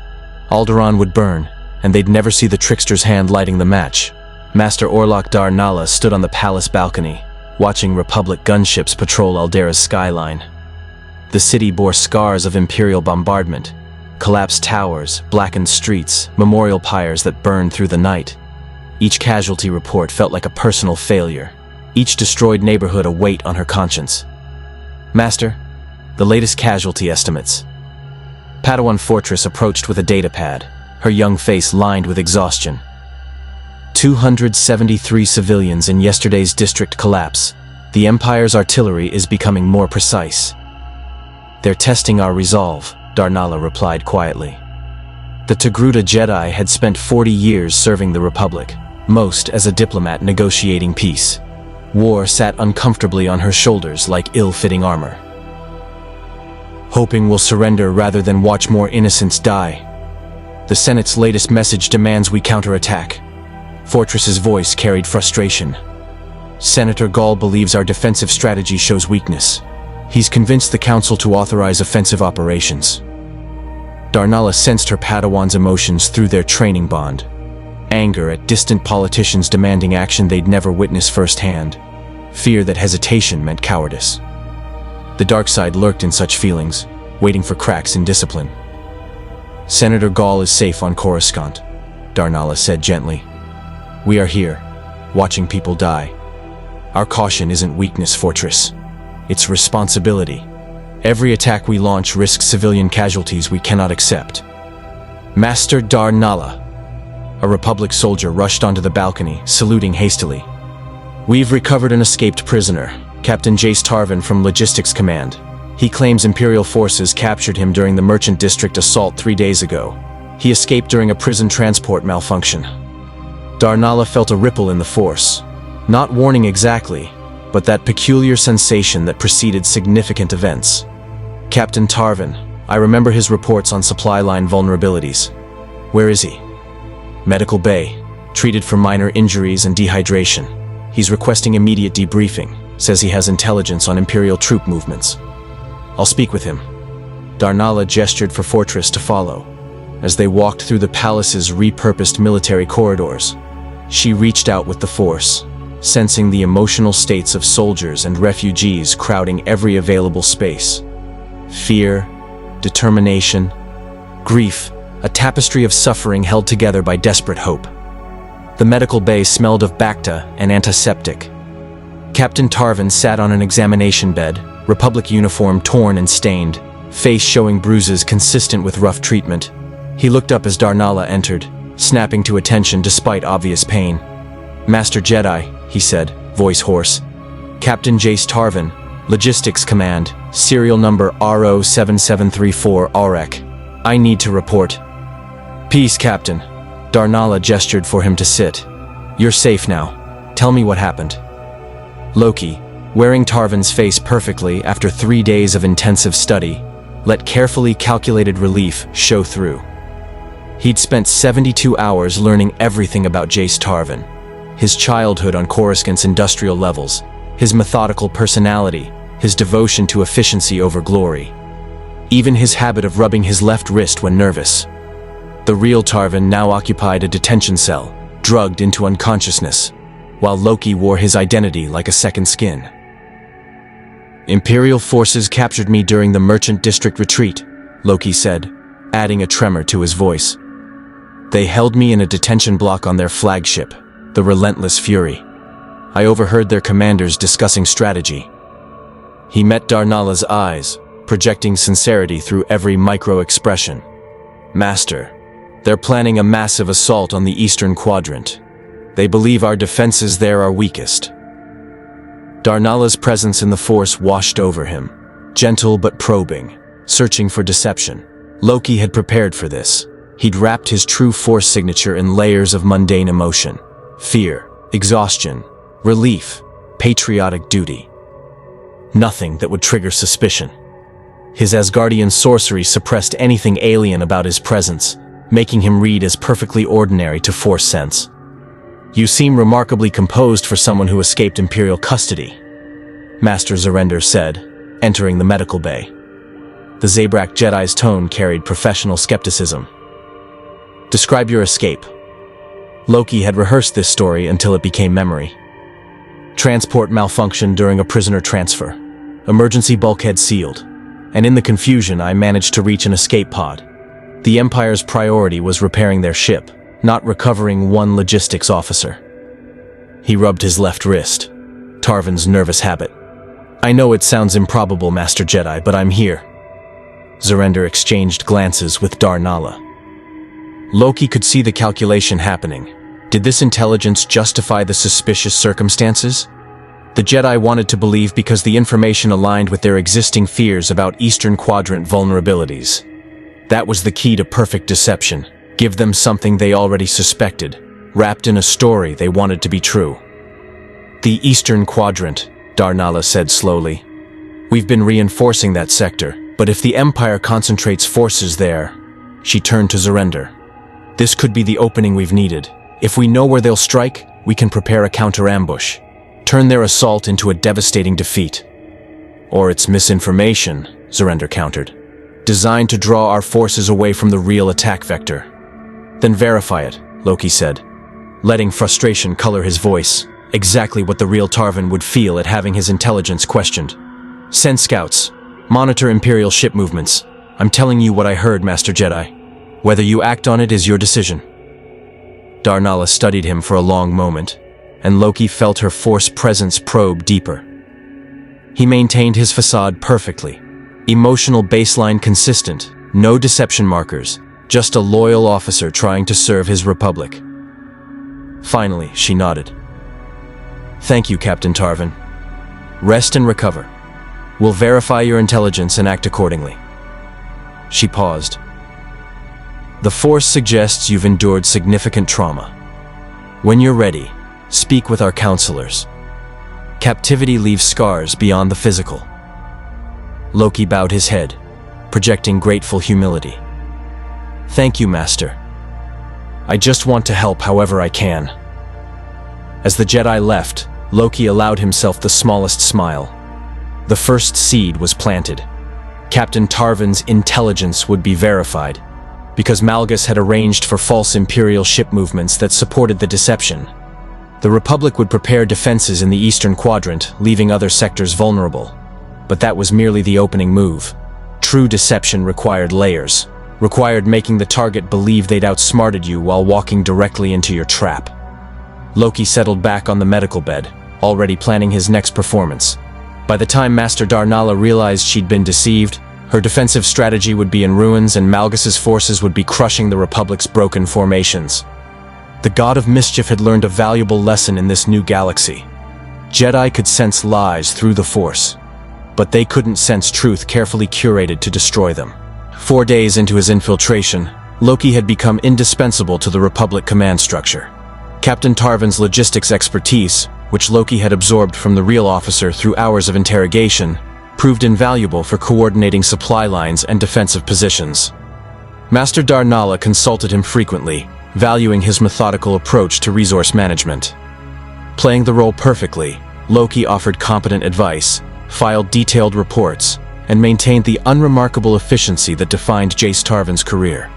Alderaan would burn, and they'd never see the trickster's hand lighting the match. Master Orlok Darnala stood on the palace balcony, watching Republic gunships patrol Aldera's skyline. The city bore scars of Imperial bombardment, collapsed towers, blackened streets, memorial pyres that burned through the night. Each casualty report felt like a personal failure, each destroyed neighborhood a weight on her conscience. "Master, the latest casualty estimates." Padawan Fortress approached with a datapad, her young face lined with exhaustion. 273 civilians in yesterday's district collapse. The Empire's artillery is becoming more precise. "They're testing our resolve," Darnala replied quietly. The Togruta Jedi had spent 40 years serving the Republic, most as a diplomat negotiating peace. War sat uncomfortably on her shoulders like ill-fitting armor. "Hoping we'll surrender rather than watch more innocents die. The Senate's latest message demands we counterattack." Fortress's voice carried frustration. "Senator Gall believes our defensive strategy shows weakness. He's convinced the Council to authorize offensive operations." Darnala sensed her Padawan's emotions through their training bond. Anger at distant politicians demanding action they'd never witnessed firsthand. Fear that hesitation meant cowardice. The dark side lurked in such feelings, waiting for cracks in discipline. "Senator Gall is safe on Coruscant," Darnala said gently. "We are here, watching people die. Our caution isn't weakness, Fortress. It's responsibility. Every attack we launch risks civilian casualties we cannot accept." "Master Darnala!" A Republic soldier rushed onto the balcony, saluting hastily. "We've recovered an escaped prisoner, Captain Jace Tarvin from Logistics Command. He claims Imperial forces captured him during the Merchant District assault 3 days ago. He escaped during a prison transport malfunction." Darnala felt a ripple in the Force. Not warning exactly, but that peculiar sensation that preceded significant events. Captain Tarvin. I remember his reports on supply line vulnerabilities. Where is he? Medical Bay. Treated for minor injuries and dehydration. He's requesting immediate debriefing. Says he has intelligence on Imperial troop movements. I'll speak with him. Darnala gestured for Fortress to follow. As they walked through the palace's repurposed military corridors, she reached out with the Force, sensing the emotional states of soldiers and refugees crowding every available space. Fear, determination, grief, a tapestry of suffering held together by desperate hope. The medical bay smelled of Bacta and antiseptic. Captain Tarvin sat on an examination bed, Republic uniform torn and stained, face showing bruises consistent with rough treatment. He looked up as Darnala entered, snapping to attention despite obvious pain. Master Jedi, he said, voice hoarse. Captain Jace Tarvin, Logistics Command, serial number RO7734 AREC. I need to report. Peace, Captain. Darnala gestured for him to sit. You're safe now. Tell me what happened. Loki, wearing Tarvin's face perfectly after 3 days of intensive study, let carefully calculated relief show through. He'd spent 72 hours learning everything about Jace Tarvin. His childhood on Coruscant's industrial levels, his methodical personality, his devotion to efficiency over glory. Even his habit of rubbing his left wrist when nervous. The real Tarvin now occupied a detention cell, drugged into unconsciousness, while Loki wore his identity like a second skin. Imperial forces captured me during the Merchant District retreat, Loki said, adding a tremor to his voice. They held me in a detention block on their flagship, the Relentless Fury. I overheard their commanders discussing strategy. He met Darnala's eyes, projecting sincerity through every micro-expression. Master, they're planning a massive assault on the Eastern Quadrant. They believe our defenses there are weakest. Darnala's presence in the Force washed over him, gentle but probing, searching for deception. Loki had prepared for this. He'd wrapped his true Force signature in layers of mundane emotion. Fear, exhaustion, relief, patriotic duty. Nothing that would trigger suspicion. His Asgardian sorcery suppressed anything alien about his presence, making him read as perfectly ordinary to Force sense. You seem remarkably composed for someone who escaped Imperial custody, Master Zarender said, entering the medical bay. The Zabrak Jedi's tone carried professional skepticism. Describe your escape. Loki had rehearsed this story until it became memory. Transport malfunctioned during a prisoner transfer. Emergency bulkhead sealed. And in the confusion, I managed to reach an escape pod. The Empire's priority was repairing their ship, not recovering one logistics officer. He rubbed his left wrist, Tarvin's nervous habit. I know it sounds improbable, Master Jedi, but I'm here. Zarender exchanged glances with Darnala. Loki could see the calculation happening. Did this intelligence justify the suspicious circumstances? The Jedi wanted to believe because the information aligned with their existing fears about Eastern Quadrant vulnerabilities. That was the key to perfect deception. Give them something they already suspected, wrapped in a story they wanted to be true. The Eastern Quadrant, Darnala said slowly. We've been reinforcing that sector, but if the Empire concentrates forces there, she turned to Zarender. This could be the opening we've needed. If we know where they'll strike, we can prepare a counter-ambush. Turn their assault into a devastating defeat. Or it's misinformation, Zarender countered. Designed to draw our forces away from the real attack vector. Then verify it, Loki said, letting frustration color his voice, exactly what the real Tarvin would feel at having his intelligence questioned. Send scouts. Monitor Imperial ship movements. I'm telling you what I heard, Master Jedi. Whether you act on it is your decision. Darnala studied him for a long moment, and Loki felt her Force presence probe deeper. He maintained his facade perfectly. Emotional baseline consistent, no deception markers, just a loyal officer trying to serve his republic. Finally, she nodded. Thank you, Captain Tarvin. Rest and recover. We'll verify your intelligence and act accordingly. She paused. The Force suggests you've endured significant trauma. When you're ready, speak with our counselors. Captivity leaves scars beyond the physical. Loki bowed his head, projecting grateful humility. "Thank you, Master. I just want to help however I can." As the Jedi left, Loki allowed himself the smallest smile. The first seed was planted. Captain Tarvin's intelligence would be verified, because Malgus had arranged for false Imperial ship movements that supported the deception. The Republic would prepare defenses in the Eastern Quadrant, leaving other sectors vulnerable. But that was merely the opening move. True deception required layers, required making the target believe they'd outsmarted you while walking directly into your trap. Loki settled back on the medical bed, already planning his next performance. By the time Master Darnala realized she'd been deceived, her defensive strategy would be in ruins and Malgus's forces would be crushing the Republic's broken formations. The God of Mischief had learned a valuable lesson in this new galaxy. Jedi could sense lies through the Force, but they couldn't sense truth carefully curated to destroy them. 4 days into his infiltration, Loki had become indispensable to the Republic command structure. Captain Tarvin's logistics expertise, which Loki had absorbed from the real officer through hours of interrogation, proved invaluable for coordinating supply lines and defensive positions. Master Darnala consulted him frequently, valuing his methodical approach to resource management. Playing the role perfectly, Loki offered competent advice, filed detailed reports, and maintained the unremarkable efficiency that defined Jace Tarvin's career.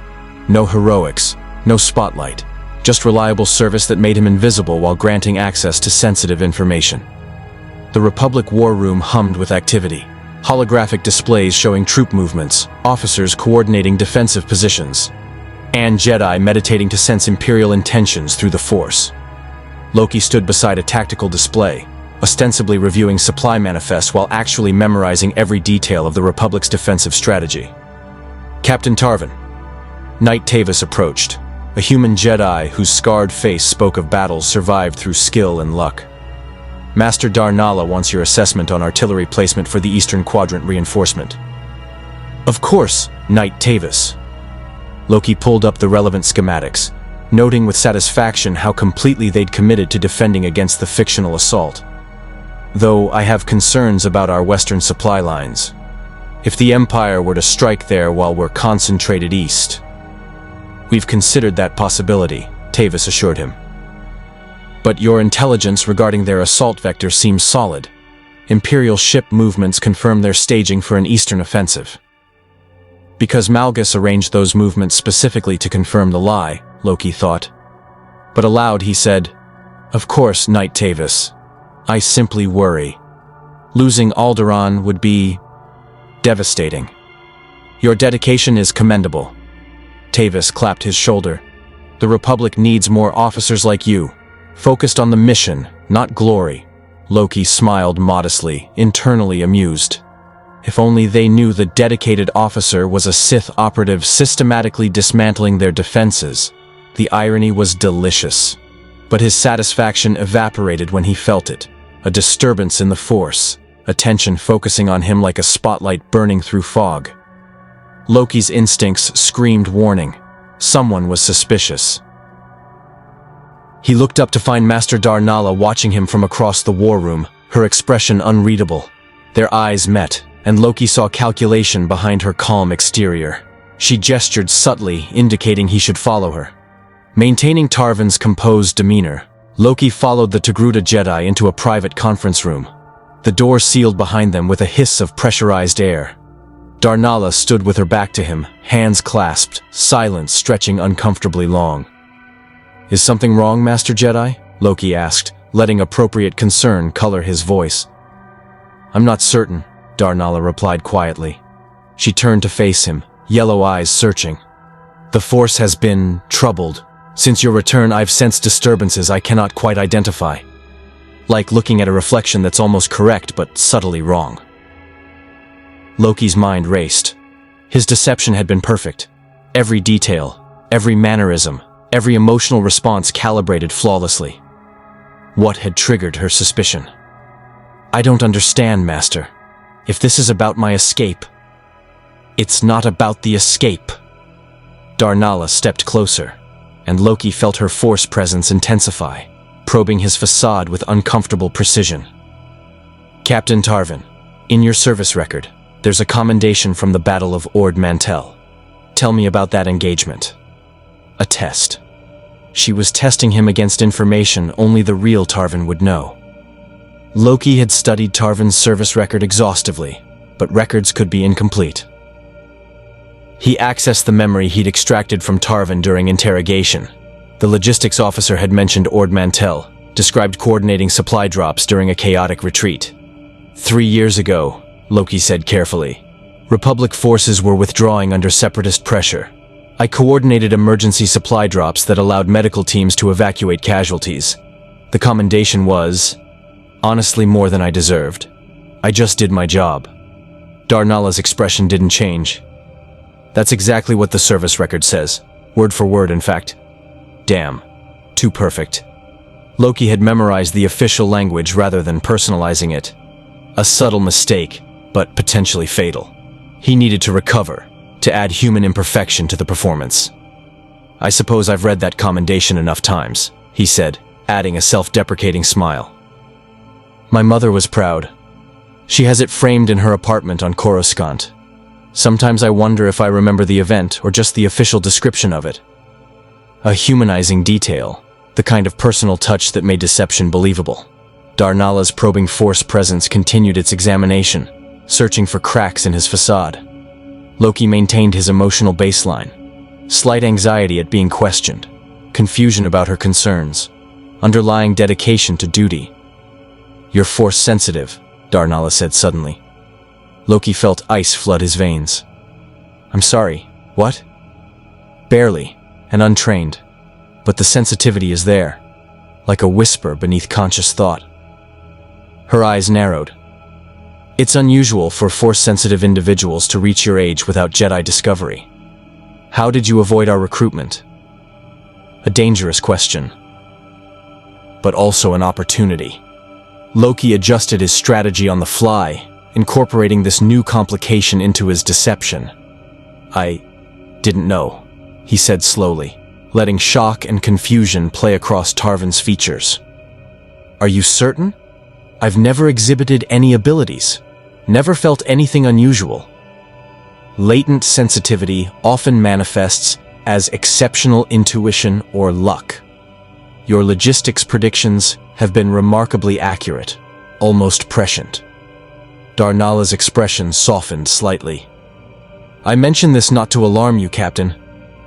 No heroics, no spotlight, just reliable service that made him invisible while granting access to sensitive information. The Republic war room hummed with activity. Holographic displays showing troop movements, officers coordinating defensive positions, and Jedi meditating to sense Imperial intentions through the Force. Loki stood beside a tactical display, ostensibly reviewing supply manifests while actually memorizing every detail of the Republic's defensive strategy. "Captain Tarvin." Knight Tavis approached, a human Jedi whose scarred face spoke of battles survived through skill and luck. "Master Darnala wants your assessment on artillery placement for the Eastern Quadrant reinforcement." "Of course, Knight Tavis." Loki pulled up the relevant schematics, noting with satisfaction how completely they'd committed to defending against the fictional assault. "Though I have concerns about our western supply lines. If the Empire were to strike there while we're concentrated east." "We've considered that possibility," Tavis assured him. "But your intelligence regarding their assault vector seems solid. Imperial ship movements confirm their staging for an eastern offensive." Because Malgus arranged those movements specifically to confirm the lie, Loki thought. But aloud he said, "Of course, Knight Tavis. I simply worry. Losing Alderaan would be devastating. Your dedication is commendable." Tavis clapped his shoulder. "The Republic needs more officers like you, focused on the mission, not glory." Loki smiled modestly, internally amused. If only they knew the dedicated officer was a Sith operative systematically dismantling their defenses. The irony was delicious. But his satisfaction evaporated when he felt it. A disturbance in the Force, attention focusing on him like a spotlight burning through fog. Loki's instincts screamed warning. Someone was suspicious. He looked up to find Master Darnala watching him from across the war room, her expression unreadable. Their eyes met, and Loki saw calculation behind her calm exterior. She gestured subtly, indicating he should follow her. Maintaining Tarvin's composed demeanor, Loki followed the Togruta Jedi into a private conference room. The door sealed behind them with a hiss of pressurized air. Darnala stood with her back to him, hands clasped, silence stretching uncomfortably long. "Is something wrong, Master Jedi?" Loki asked, letting appropriate concern color his voice. "I'm not certain," Darnala replied quietly. She turned to face him, yellow eyes searching. "The Force has been troubled. Since your return, I've sensed disturbances I cannot quite identify. Like looking at a reflection that's almost correct but subtly wrong." Loki's mind raced. His deception had been perfect. Every detail, every mannerism, every emotional response calibrated flawlessly. What had triggered her suspicion? "I don't understand, Master. If this is about my escape..." "It's not about the escape." Darnala stepped closer, and Loki felt her Force presence intensify, probing his facade with uncomfortable precision. "Captain Tarvin, in your service record, There's a commendation from the Battle of Ord Mantell. Tell me about that engagement. A test. She was testing him against information only the real Tarvin would know. Loki had studied Tarvin's service record exhaustively, but records could be incomplete. He accessed the memory he'd extracted from Tarvin during interrogation. The logistics officer had mentioned Ord Mantell, described coordinating supply drops during a chaotic retreat. 3 years ago, Loki said carefully, Republic forces were withdrawing under separatist pressure. I coordinated emergency supply drops that allowed medical teams to evacuate casualties. The commendation was, honestly, more than I deserved. I just did my job. Darnala's expression didn't change. That's exactly what the service record says. Word for word, in fact. Damn. Too perfect. Loki had memorized the official language rather than personalizing it. A subtle mistake, but potentially fatal. He needed to recover, to add human imperfection to the performance. I suppose I've read that commendation enough times, he said, adding a self-deprecating smile. My mother was proud. She has it framed in her apartment on Coruscant. Sometimes I wonder if I remember the event or just the official description of it. A humanizing detail, the kind of personal touch that made deception believable. Darnala's probing force presence continued its examination, searching for cracks in his facade. Loki maintained his emotional baseline. Slight anxiety at being questioned, confusion about her concerns, underlying dedication to duty. You're force-sensitive, Darnala said suddenly. Loki felt ice flood his veins. I'm sorry, what? Barely, and untrained. But the sensitivity is there, like a whisper beneath conscious thought. Her eyes narrowed. It's unusual for force-sensitive individuals to reach your age without Jedi discovery. How did you avoid our recruitment? A dangerous question, but also an opportunity. Loki adjusted his strategy on the fly, incorporating this new complication into his deception. I didn't know, he said slowly, letting shock and confusion play across Tarvin's features. Are you certain? I've never exhibited any abilities, never felt anything unusual. Latent sensitivity often manifests as exceptional intuition or luck. Your logistics predictions have been remarkably accurate, almost prescient. Darnala's expression softened slightly. I mention this not to alarm you, Captain,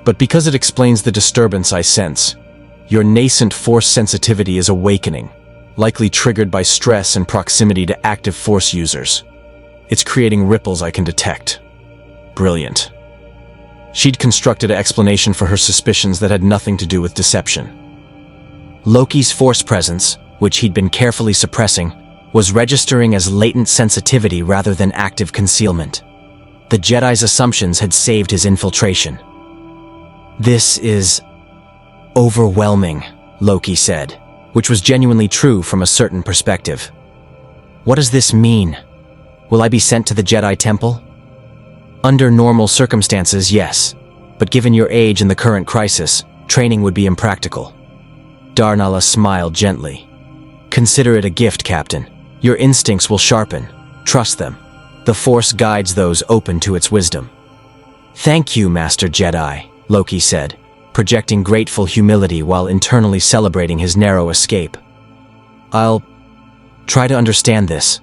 but because it explains the disturbance I sense. Your nascent force sensitivity is awakening, likely triggered by stress and proximity to active force users. It's creating ripples I can detect. Brilliant. She'd constructed an explanation for her suspicions that had nothing to do with deception. Loki's force presence, which he'd been carefully suppressing, was registering as latent sensitivity rather than active concealment. The Jedi's assumptions had saved his infiltration. This is overwhelming, Loki said, which was genuinely true from a certain perspective. What does this mean? Will I be sent to the Jedi Temple? Under normal circumstances, yes, but given your age and the current crisis, training would be impractical. Darnala smiled gently. Consider it a gift, Captain. Your instincts will sharpen. Trust them. The Force guides those open to its wisdom. Thank you, Master Jedi, Loki said, projecting grateful humility while internally celebrating his narrow escape. I'll try to understand this.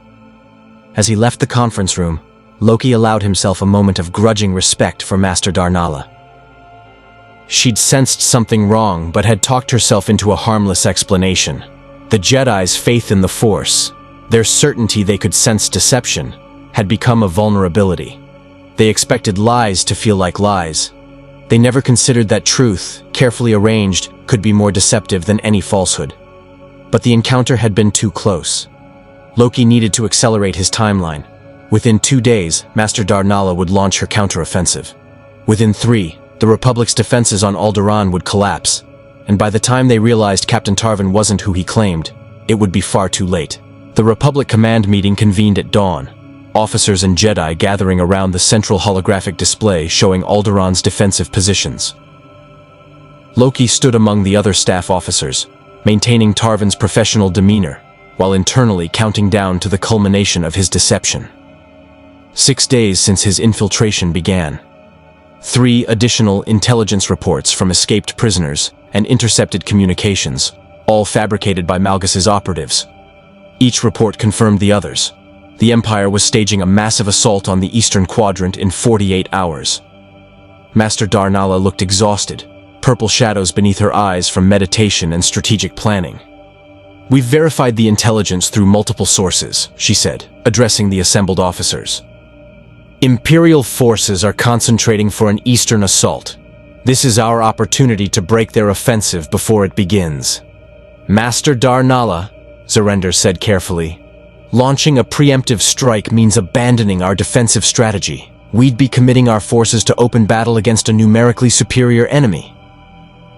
As he left the conference room, Loki allowed himself a moment of grudging respect for Master Darnala. She'd sensed something wrong, but had talked herself into a harmless explanation. The Jedi's faith in the Force, their certainty they could sense deception, had become a vulnerability. They expected lies to feel like lies. They never considered that truth, carefully arranged, could be more deceptive than any falsehood. But the encounter had been too close. Loki needed to accelerate his timeline. Within 2 days, Master Darnala would launch her counteroffensive. Within 3, the Republic's defenses on Alderaan would collapse, and by the time they realized Captain Tarvin wasn't who he claimed, it would be far too late. The Republic command meeting convened at dawn, officers and Jedi gathering around the central holographic display showing Alderaan's defensive positions. Loki stood among the other staff officers, maintaining Tarvin's professional demeanor, while internally counting down to the culmination of his deception. 6 days since his infiltration began. 3 additional intelligence reports from escaped prisoners and intercepted communications, all fabricated by Malgus's operatives. Each report confirmed the others. The Empire was staging a massive assault on the Eastern Quadrant in 48 hours. Master Darnala looked exhausted, purple shadows beneath her eyes from meditation and strategic planning. "We've verified the intelligence through multiple sources," she said, addressing the assembled officers. "Imperial forces are concentrating for an eastern assault. This is our opportunity to break their offensive before it begins." "Master Darnala," Zarender said carefully, "launching a preemptive strike means abandoning our defensive strategy. We'd be committing our forces to open battle against a numerically superior enemy.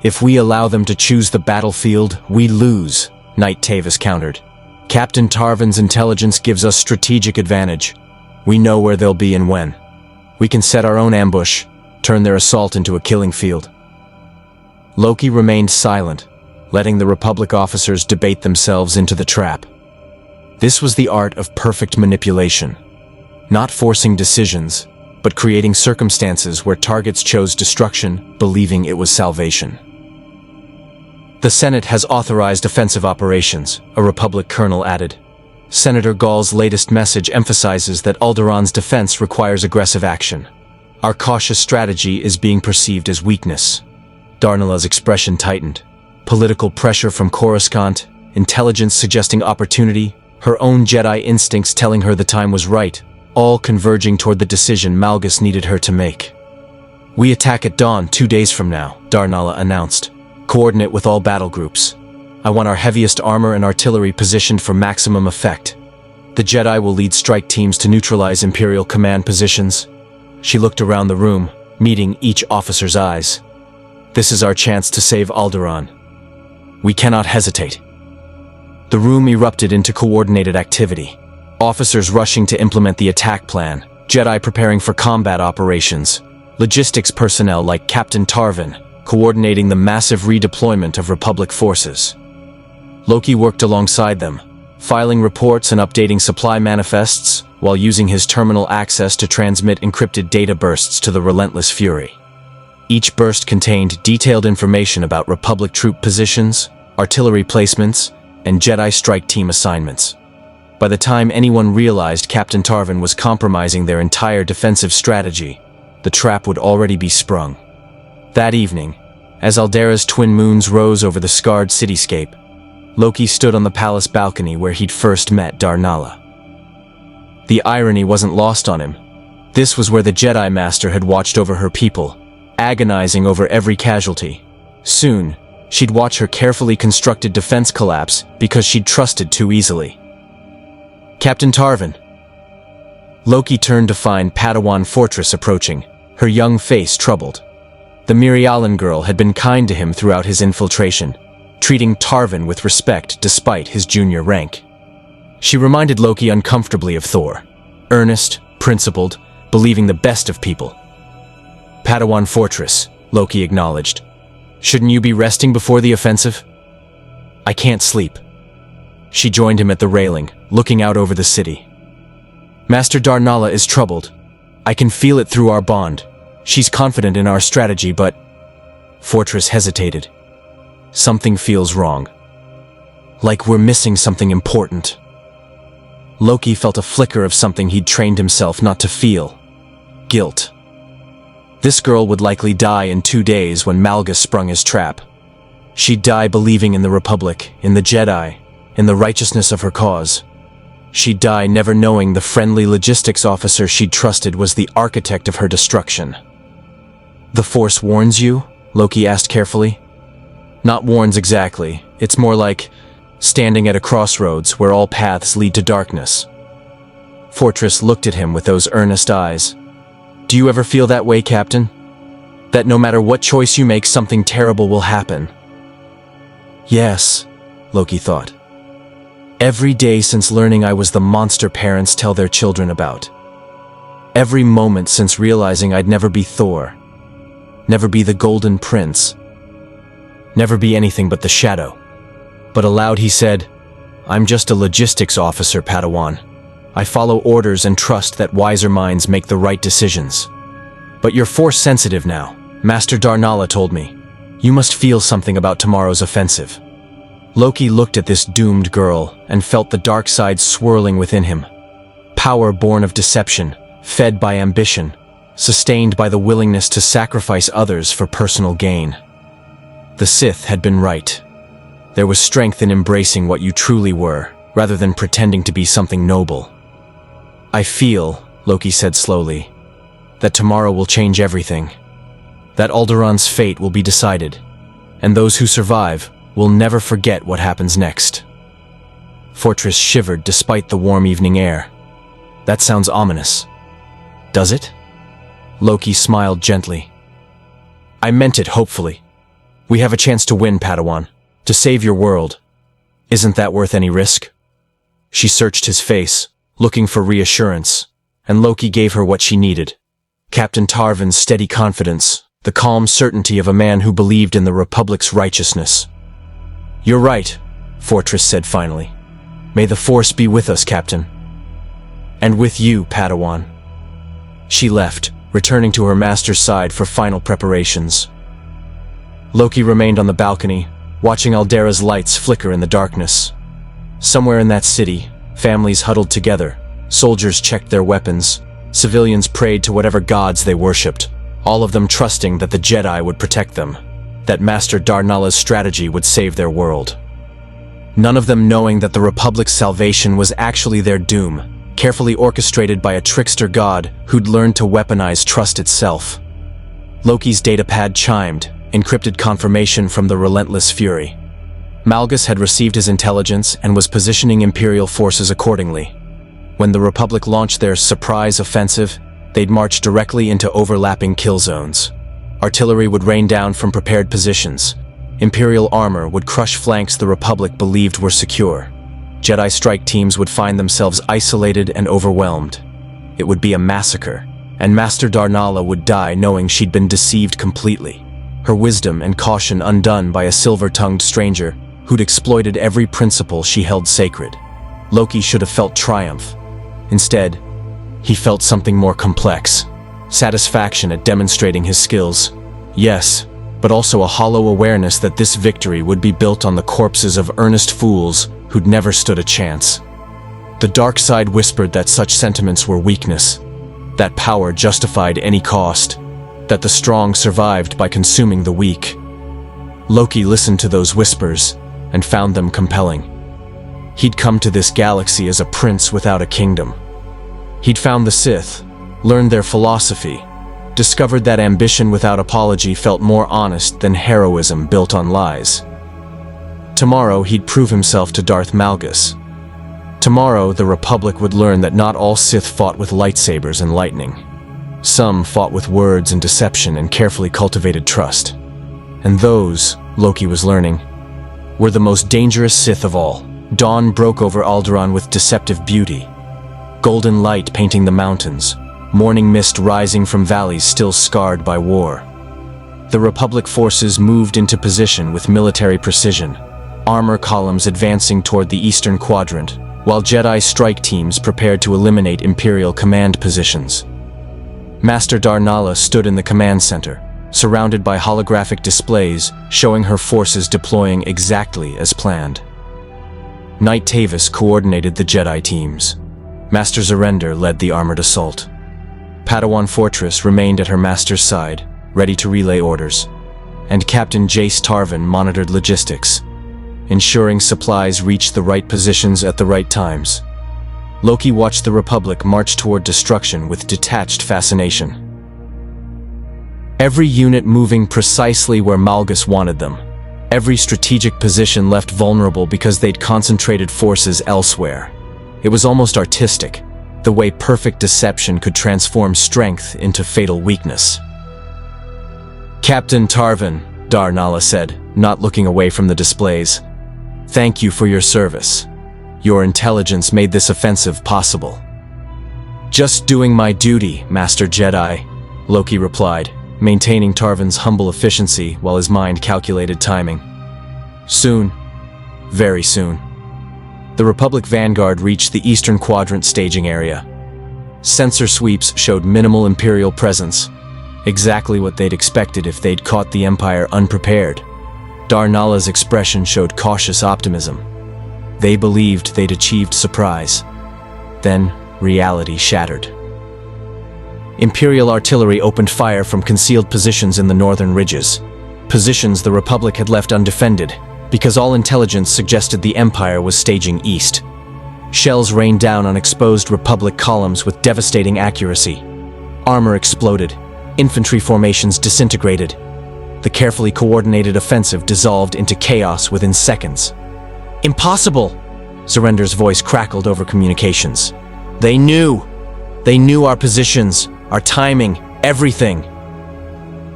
If we allow them to choose the battlefield, we lose," Knight Tavis countered. "Captain Tarvin's intelligence gives us strategic advantage. We know where they'll be and when. We can set our own ambush, turn their assault into a killing field." Loki remained silent, letting the Republic officers debate themselves into the trap. This was the art of perfect manipulation. Not forcing decisions, but creating circumstances where targets chose destruction, believing it was salvation. "The Senate has authorized offensive operations," a Republic colonel added. "Senator Gall's latest message emphasizes that Alderaan's defense requires aggressive action. Our cautious strategy is being perceived as weakness." Darnala's expression tightened. Political pressure from Coruscant, intelligence suggesting opportunity, her own Jedi instincts telling her the time was right, all converging toward the decision Malgus needed her to make. "We attack at dawn 2 days from now," Darnala announced. "Coordinate with all battle groups. I want our heaviest armor and artillery positioned for maximum effect. The Jedi will lead strike teams to neutralize Imperial command positions." She looked around the room, meeting each officer's eyes. "This is our chance to save Alderaan. We cannot hesitate." The room erupted into coordinated activity. Officers rushing to implement the attack plan, Jedi preparing for combat operations, logistics personnel like Captain Tarvin coordinating the massive redeployment of Republic forces. Loki worked alongside them, filing reports and updating supply manifests while using his terminal access to transmit encrypted data bursts to the relentless Fury. Each burst contained detailed information about Republic troop positions, artillery placements, and Jedi strike team assignments. By the time anyone realized Captain Tarvin was compromising their entire defensive strategy, the trap would already be sprung. That evening, as Aldera's twin moons rose over the scarred cityscape, Loki stood on the palace balcony where he'd first met Darnala. The irony wasn't lost on him. This was where the Jedi Master had watched over her people, agonizing over every casualty. Soon, she'd watch her carefully constructed defense collapse because she'd trusted too easily. "Captain Tarvin." Loki turned to find Padawan Fortress approaching, her young face troubled. The Mirialan girl had been kind to him throughout his infiltration, treating Tarvin with respect despite his junior rank. She reminded Loki uncomfortably of Thor, earnest, principled, believing the best of people. "Padawan Fortress," Loki acknowledged. "Shouldn't you be resting before the offensive?" "I can't sleep." She joined him at the railing, looking out over the city. "Master Darnala is troubled. I can feel it through our bond. She's confident in our strategy, but..." Fortress hesitated. "Something feels wrong. Like we're missing something important." Loki felt a flicker of something he'd trained himself not to feel. Guilt. This girl would likely die in 2 days when Malgus sprung his trap. She'd die believing in the Republic, in the Jedi, in the righteousness of her cause. She'd die never knowing the friendly logistics officer she'd trusted was the architect of her destruction. "The Force warns you?" Loki asked carefully. "Not warns exactly. It's more like standing at a crossroads where all paths lead to darkness." Fortress looked at him with those earnest eyes. "Do you ever feel that way, Captain? That no matter what choice you make, something terrible will happen?" "Yes," Loki thought. "Every day since learning I was the monster parents tell their children about. Every moment since realizing I'd never be Thor. Never be the Golden Prince. Never be anything but the Shadow." But aloud he said, "I'm just a logistics officer, Padawan. I follow orders and trust that wiser minds make the right decisions. But you're force-sensitive now, Master Darnala told me. You must feel something about tomorrow's offensive. Loki looked at this doomed girl and felt the dark side swirling within him. Power born of deception, fed by ambition, sustained by the willingness to sacrifice others for personal gain. The Sith had been right. There was strength in embracing what you truly were, rather than pretending to be something noble. I feel, Loki said slowly, that tomorrow will change everything. That Alderaan's fate will be decided, and those who survive will never forget what happens next. Fortress shivered despite the warm evening air. That sounds ominous. Does it? Loki smiled gently. I meant it hopefully. We have a chance to win, Padawan, to save your world. Isn't that worth any risk? She searched his face, looking for reassurance, and Loki gave her what she needed. Captain Tarvan's steady confidence, the calm certainty of a man who believed in the Republic's righteousness. You're right, Fortress said finally. May the Force be with us, Captain. And with you, Padawan. She left, returning to her master's side for final preparations. Loki remained on the balcony, watching Aldera's lights flicker in the darkness. Somewhere in that city, families huddled together, soldiers checked their weapons, civilians prayed to whatever gods they worshipped, all of them trusting that the Jedi would protect them, that Master Darnala's strategy would save their world. None of them knowing that the Republic's salvation was actually their doom, carefully orchestrated by a trickster god who'd learned to weaponize trust itself. Loki's datapad chimed, encrypted confirmation from the relentless Fury. Malgus had received his intelligence and was positioning Imperial forces accordingly. When the Republic launched their surprise offensive, they'd march directly into overlapping kill zones. Artillery would rain down from prepared positions. Imperial armor would crush flanks the Republic believed were secure. Jedi strike teams would find themselves isolated and overwhelmed. It would be a massacre, and Master Darnala would die knowing she'd been deceived completely. Her wisdom and caution undone by a silver-tongued stranger who'd exploited every principle she held sacred. Loki should have felt triumph. Instead, he felt something more complex. Satisfaction at demonstrating his skills. Yes, but also a hollow awareness that this victory would be built on the corpses of earnest fools who'd never stood a chance. The dark side whispered that such sentiments were weakness, that power justified any cost, that the strong survived by consuming the weak. Loki listened to those whispers and found them compelling. He'd come to this galaxy as a prince without a kingdom. He'd found the Sith, learned their philosophy, discovered that ambition without apology felt more honest than heroism built on lies. Tomorrow he'd prove himself to Darth Malgus. Tomorrow the Republic would learn that not all Sith fought with lightsabers and lightning. Some fought with words and deception and carefully cultivated trust. And those, Loki was learning, were the most dangerous Sith of all. Dawn broke over Alderaan with deceptive beauty. Golden light painting the mountains, morning mist rising from valleys still scarred by war. The Republic forces moved into position with military precision, armor columns advancing toward the eastern quadrant, while Jedi strike teams prepared to eliminate Imperial command positions. Master Darnala stood in the command center, surrounded by holographic displays showing her forces deploying exactly as planned. Knight Tavis coordinated the Jedi teams. Master Zarender led the armored assault. Padawan Fortress remained at her master's side, ready to relay orders, and Captain Jace Tarvan monitored logistics, ensuring supplies reached the right positions at the right times. Loki watched the Republic march toward destruction with detached fascination. Every unit moving precisely where Malgus wanted them. Every strategic position left vulnerable because they'd concentrated forces elsewhere. It was almost artistic, the way perfect deception could transform strength into fatal weakness. Captain Tarvan, Darnala said, not looking away from the displays. Thank you for your service. Your intelligence made this offensive possible. Just doing my duty, Master Jedi, Loki replied, maintaining Tarvan's humble efficiency while his mind calculated timing. Soon, very soon, The Republic vanguard reached the Eastern Quadrant staging area. Sensor sweeps showed minimal Imperial presence, exactly what they'd expected if they'd caught the Empire unprepared. Darnala's expression showed cautious optimism. They believed they'd achieved surprise. Then, reality shattered. Imperial artillery opened fire from concealed positions in the northern ridges, positions the Republic had left undefended, because all intelligence suggested the Empire was staging east. Shells rained down on exposed Republic columns with devastating accuracy. Armor exploded, infantry formations disintegrated. The carefully coordinated offensive dissolved into chaos within seconds. "Impossible!" Zorender's voice crackled over communications. They knew our positions, our timing, everything."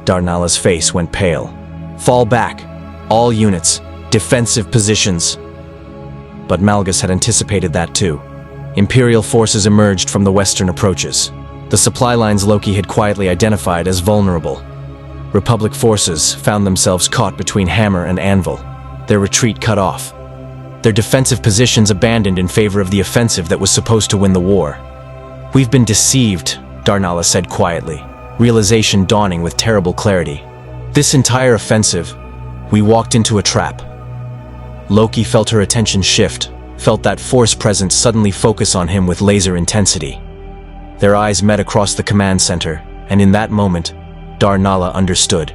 Darnala's face went pale. "Fall back, all units, defensive positions." But Malgus had anticipated that too. Imperial forces emerged from the western approaches. The supply lines Loki had quietly identified as vulnerable. Republic forces found themselves caught between hammer and anvil, their retreat cut off, their defensive positions abandoned in favor of the offensive that was supposed to win the war. "We've been deceived," Darnala said quietly, realization dawning with terrible clarity. "This entire offensive, we walked into a trap." Loki felt her attention shift, felt that force presence suddenly focus on him with laser intensity. Their eyes met across the command center, and in that moment, Darnala understood.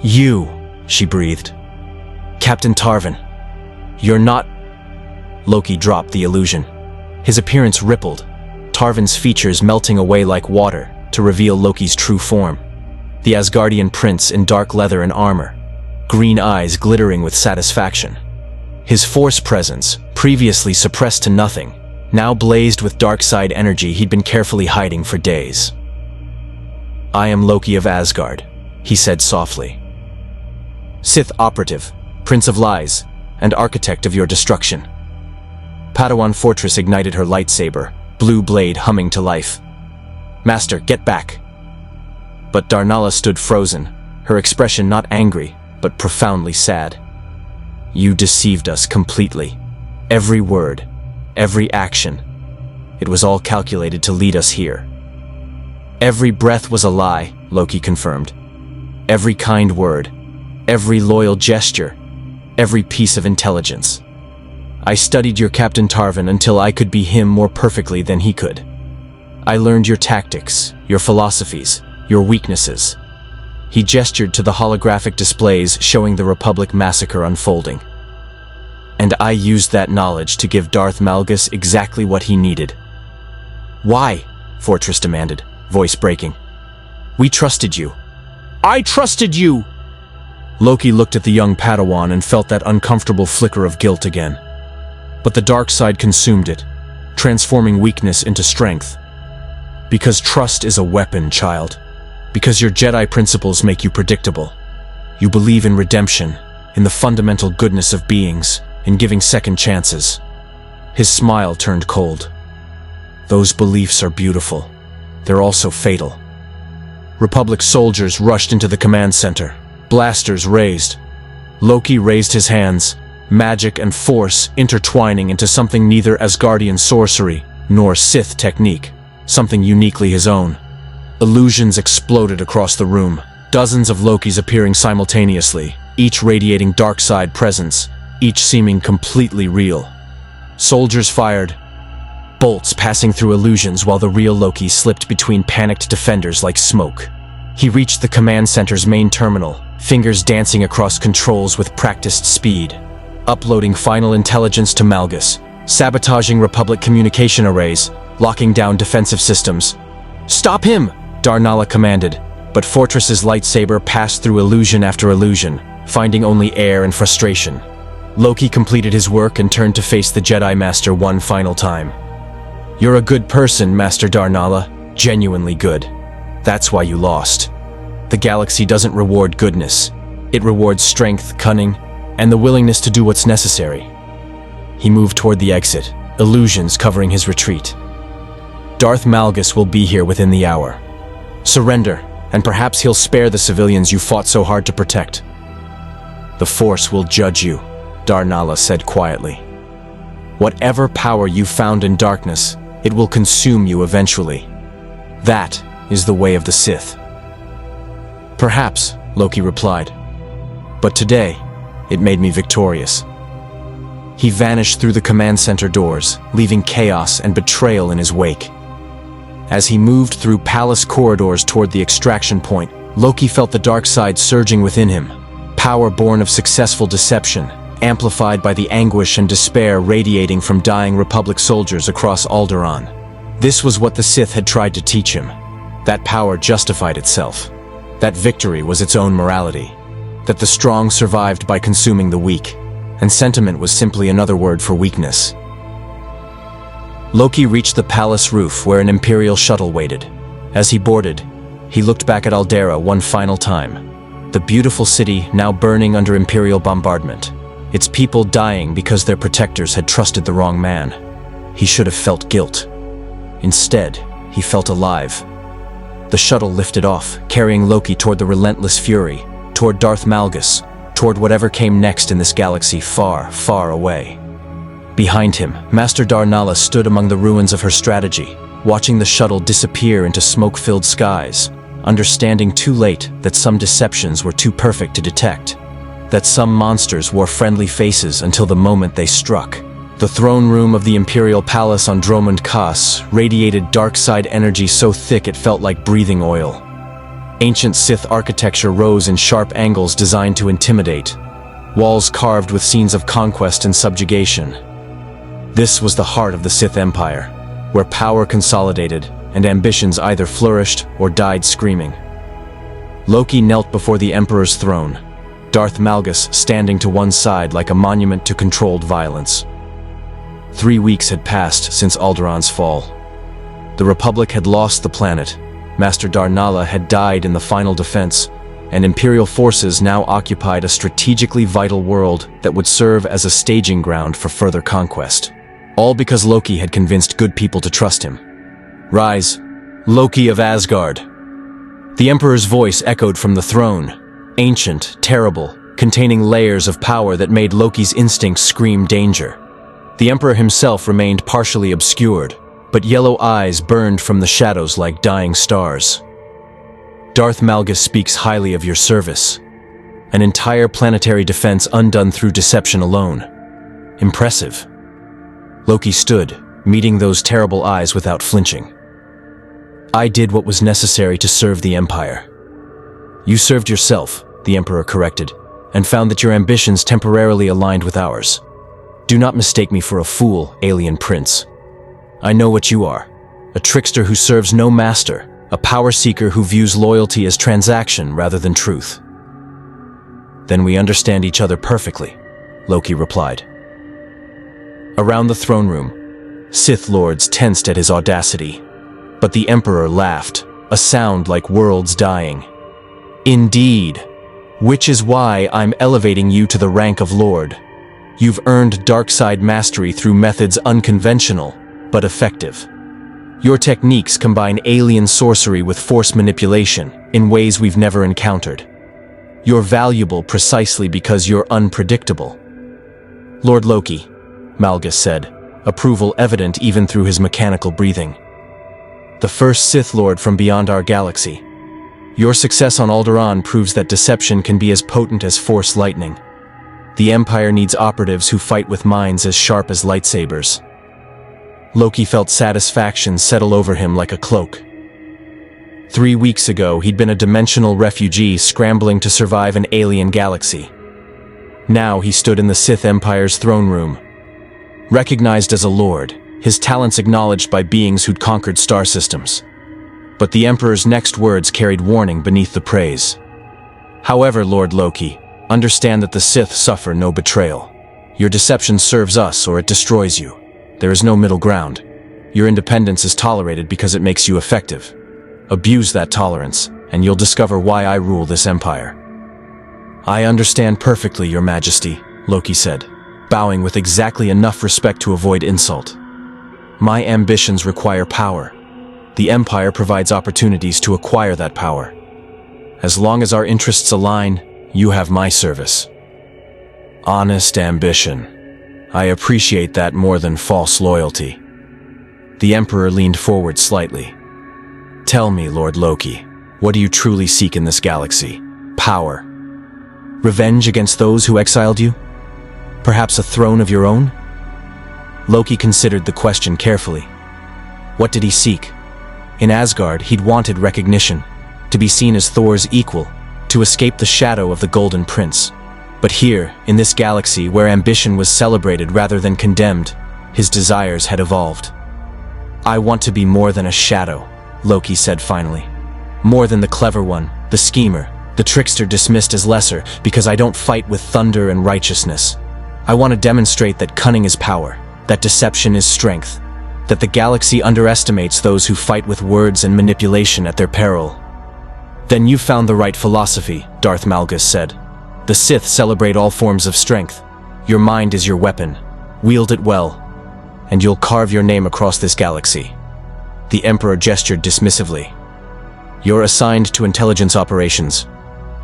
"You," she breathed. "Captain Tarvin. You're not—" Loki dropped the illusion. His appearance rippled, Tarvin's features melting away like water to reveal Loki's true form. The Asgardian prince in dark leather and armor, green eyes glittering with satisfaction. His force presence, previously suppressed to nothing, now blazed with dark side energy he'd been carefully hiding for days. "I am Loki of Asgard," he said softly. "Sith operative, Prince of Lies, and architect of your destruction." Padawan Fortress ignited her lightsaber, blue blade humming to life. "Master, get back." But Darnala stood frozen, her expression not angry, but profoundly sad. "You deceived us completely. Every word, every action. It was all calculated to lead us here." "Every breath was a lie," Loki confirmed. "Every kind word, every loyal gesture, every piece of intelligence. I studied your Captain Tarvin until I could be him more perfectly than he could. I learned your tactics, your philosophies, your weaknesses." He gestured to the holographic displays showing the Republic massacre unfolding. "And I used that knowledge to give Darth Malgus exactly what he needed." "Why?" Fortress demanded, voice breaking. "We trusted you." "I trusted you!" Loki looked at the young Padawan and felt that uncomfortable flicker of guilt again. But the dark side consumed it, transforming weakness into strength. "Because trust is a weapon, child. Because your Jedi principles make you predictable. You believe in redemption, in the fundamental goodness of beings, in giving second chances." His smile turned cold. "Those beliefs are beautiful. They're also fatal." Republic soldiers rushed into the command center, blasters raised. Loki raised his hands, magic and force intertwining into something neither Asgardian sorcery nor Sith technique, something uniquely his own. Illusions exploded across the room, dozens of Lokis appearing simultaneously, each radiating dark side presence, each seeming completely real. Soldiers fired, bolts passing through illusions while the real Loki slipped between panicked defenders like smoke. He reached the command center's main terminal, fingers dancing across controls with practiced speed, uploading final intelligence to Malgus, sabotaging Republic communication arrays, locking down defensive systems. "Stop him!" Darnala commanded, but Fortress's lightsaber passed through illusion after illusion, finding only air and frustration. Loki completed his work and turned to face the Jedi Master one final time. "You're a good person, Master Darnala, genuinely good. That's why you lost. The galaxy doesn't reward goodness. It rewards strength, cunning, and the willingness to do what's necessary." He moved toward the exit, illusions covering his retreat. "Darth Malgus will be here within the hour. Surrender, and perhaps he'll spare the civilians you fought so hard to protect." "The Force will judge you," Darnala said quietly. Whatever power you found in darkness, it will consume you eventually. That is the way of the Sith. Perhaps, Loki replied. But today, it made me victorious. He vanished through the command center doors, leaving chaos and betrayal in his wake. As he moved through palace corridors toward the extraction point, Loki felt the dark side surging within him, power born of successful deception, amplified by the anguish and despair radiating from dying Republic soldiers across Alderaan. This was what the Sith had tried to teach him. That power justified itself. That victory was its own morality. That the strong survived by consuming the weak, and sentiment was simply another word for weakness. Loki reached the palace roof where an Imperial shuttle waited. As he boarded, he looked back at Aldera one final time. The beautiful city now burning under Imperial bombardment. Its people dying because their protectors had trusted the wrong man. He should have felt guilt. Instead, he felt alive. The shuttle lifted off, carrying Loki toward the relentless fury, toward Darth Malgus, toward whatever came next in this galaxy far, far away. Behind him, Master Darnala stood among the ruins of her strategy, watching the shuttle disappear into smoke-filled skies, understanding too late that some deceptions were too perfect to detect, that some monsters wore friendly faces until the moment they struck. The throne room of the Imperial Palace on Dromund Kaas radiated dark side energy so thick it felt like breathing oil. Ancient Sith architecture rose in sharp angles designed to intimidate, walls carved with scenes of conquest and subjugation. This was the heart of the Sith Empire, where power consolidated and ambitions either flourished or died screaming. Loki knelt before the Emperor's throne, Darth Malgus standing to one side like a monument to controlled violence. 3 weeks had passed since Alderaan's fall. The Republic had lost the planet, Master Darnala had died in the final defense, and Imperial forces now occupied a strategically vital world that would serve as a staging ground for further conquest. All because Loki had convinced good people to trust him. Rise, Loki of Asgard. The Emperor's voice echoed from the throne, ancient, terrible, containing layers of power that made Loki's instincts scream danger. The Emperor himself remained partially obscured, but yellow eyes burned from the shadows like dying stars. Darth Malgus speaks highly of your service. An entire planetary defense undone through deception alone. Impressive. Loki stood, meeting those terrible eyes without flinching. I did what was necessary to serve the Empire. You served yourself, the Emperor corrected, and found that your ambitions temporarily aligned with ours. Do not mistake me for a fool, alien prince. I know what you are, a trickster who serves no master, a power seeker who views loyalty as transaction rather than truth. Then we understand each other perfectly, Loki replied. Around the throne room, Sith Lords tensed at his audacity, but the Emperor laughed, a sound like worlds dying. Indeed, which is why I'm elevating you to the rank of Lord. You've earned dark side mastery through methods unconventional, but effective. Your techniques combine alien sorcery with force manipulation in ways we've never encountered. You're valuable precisely because you're unpredictable. Lord Loki, Malgus said, approval evident even through his mechanical breathing. The first Sith Lord from beyond our galaxy. Your success on Alderaan proves that deception can be as potent as Force lightning. The Empire needs operatives who fight with minds as sharp as lightsabers. Loki felt satisfaction settle over him like a cloak. 3 weeks ago, he'd been a dimensional refugee scrambling to survive an alien galaxy. Now he stood in the Sith Empire's throne room. Recognized as a lord, his talents acknowledged by beings who'd conquered star systems. But the Emperor's next words carried warning beneath the praise. However, Lord Loki, understand that the Sith suffer no betrayal. Your deception serves us or it destroys you. There is no middle ground. Your independence is tolerated because it makes you effective. Abuse that tolerance, and you'll discover why I rule this empire. I understand perfectly, Your Majesty, Loki said, bowing with exactly enough respect to avoid insult. My ambitions require power. The Empire provides opportunities to acquire that power. As long as our interests align, you have my service. Honest ambition. I appreciate that more than false loyalty. The Emperor leaned forward slightly. Tell me, Lord Loki, what do you truly seek in this galaxy? Power? Revenge against those who exiled you? Perhaps a throne of your own? Loki considered the question carefully. What did he seek? In Asgard, he'd wanted recognition, to be seen as Thor's equal, to escape the shadow of the Golden Prince. But here, in this galaxy where ambition was celebrated rather than condemned, his desires had evolved. I want to be more than a shadow, Loki said finally. More than the clever one, the schemer, the trickster dismissed as lesser because I don't fight with thunder and righteousness. I want to demonstrate that cunning is power, that deception is strength, that the galaxy underestimates those who fight with words and manipulation at their peril. Then you found the right philosophy, Darth Malgus said. The Sith celebrate all forms of strength. Your mind is your weapon. Wield it well, and you'll carve your name across this galaxy. The Emperor gestured dismissively. You're assigned to intelligence operations.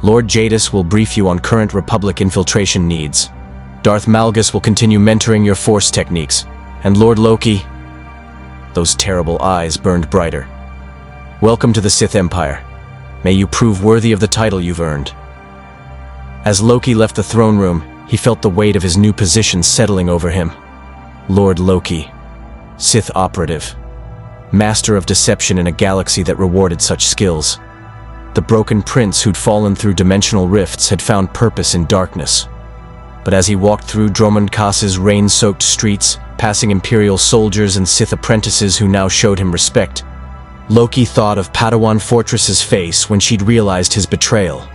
Lord Jadis will brief you on current Republic infiltration needs. Darth Malgus will continue mentoring your force techniques. And Lord Loki... Those terrible eyes burned brighter. Welcome to the Sith Empire. May you prove worthy of the title you've earned. As Loki left the throne room, he felt the weight of his new position settling over him. Lord Loki, Sith operative, master of deception in a galaxy that rewarded such skills. The broken prince who'd fallen through dimensional rifts had found purpose in darkness. But as he walked through Dromund Kaas's rain-soaked streets, passing Imperial soldiers and Sith apprentices who now showed him respect, Loki thought of Padawan Fortress's face when she'd realized his betrayal,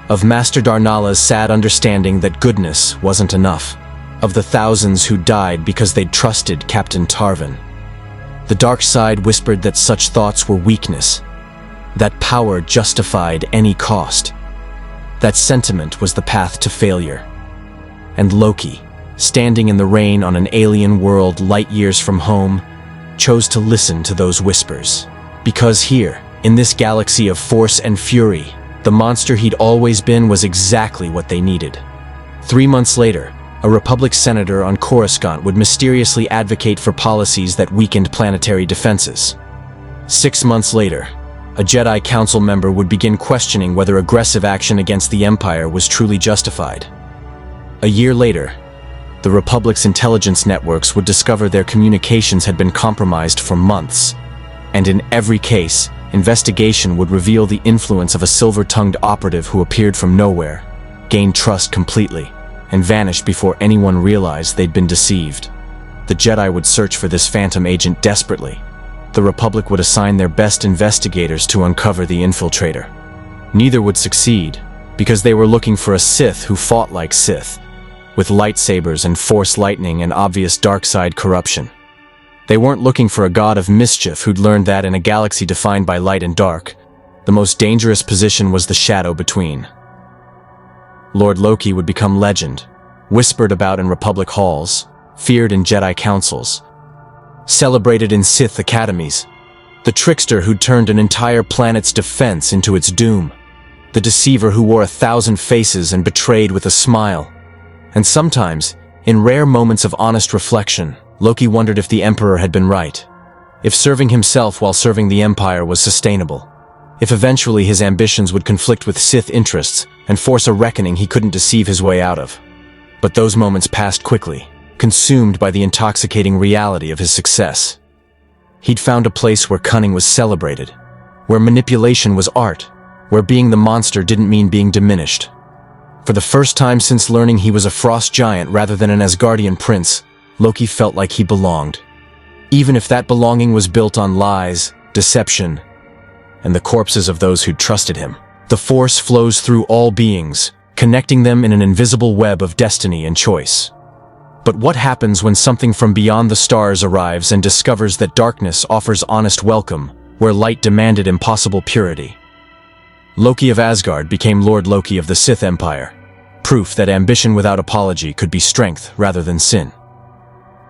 of Master Darnala's sad understanding that goodness wasn't enough, of the thousands who died because they'd trusted Captain Tarvin. The dark side whispered that such thoughts were weakness, that power justified any cost. That sentiment was the path to failure. And Loki, standing in the rain on an alien world light years from home, chose to listen to those whispers. Because here, in this galaxy of force and fury, the monster he'd always been was exactly what they needed. 3 months later, a Republic senator on Coruscant would mysteriously advocate for policies that weakened planetary defenses. 6 months later, a Jedi Council member would begin questioning whether aggressive action against the Empire was truly justified. A year later, the Republic's intelligence networks would discover their communications had been compromised for months. And in every case, investigation would reveal the influence of a silver-tongued operative who appeared from nowhere, gained trust completely, and vanished before anyone realized they'd been deceived. The Jedi would search for this phantom agent desperately. The Republic would assign their best investigators to uncover the infiltrator. Neither would succeed, because they were looking for a Sith who fought like Sith, with lightsabers and force lightning and obvious dark side corruption. They weren't looking for a God of Mischief who'd learned that in a galaxy defined by light and dark, the most dangerous position was the shadow between. Lord Loki would become legend, whispered about in Republic halls, feared in Jedi councils, celebrated in Sith academies, the trickster who'd turned an entire planet's defense into its doom, the deceiver who wore 1,000 faces and betrayed with a smile. And sometimes, in rare moments of honest reflection, Loki wondered if the Emperor had been right, if serving himself while serving the Empire was sustainable, if eventually his ambitions would conflict with Sith interests and force a reckoning he couldn't deceive his way out of. But those moments passed quickly, consumed by the intoxicating reality of his success. He'd found a place where cunning was celebrated, where manipulation was art, where being the monster didn't mean being diminished. For the first time since learning he was a frost giant rather than an Asgardian prince, Loki felt like he belonged, even if that belonging was built on lies, deception, and the corpses of those who'd trusted him. The Force flows through all beings, connecting them in an invisible web of destiny and choice. But what happens when something from beyond the stars arrives and discovers that darkness offers honest welcome, where light demanded impossible purity? Loki of Asgard became Lord Loki of the Sith Empire, proof that ambition without apology could be strength rather than sin.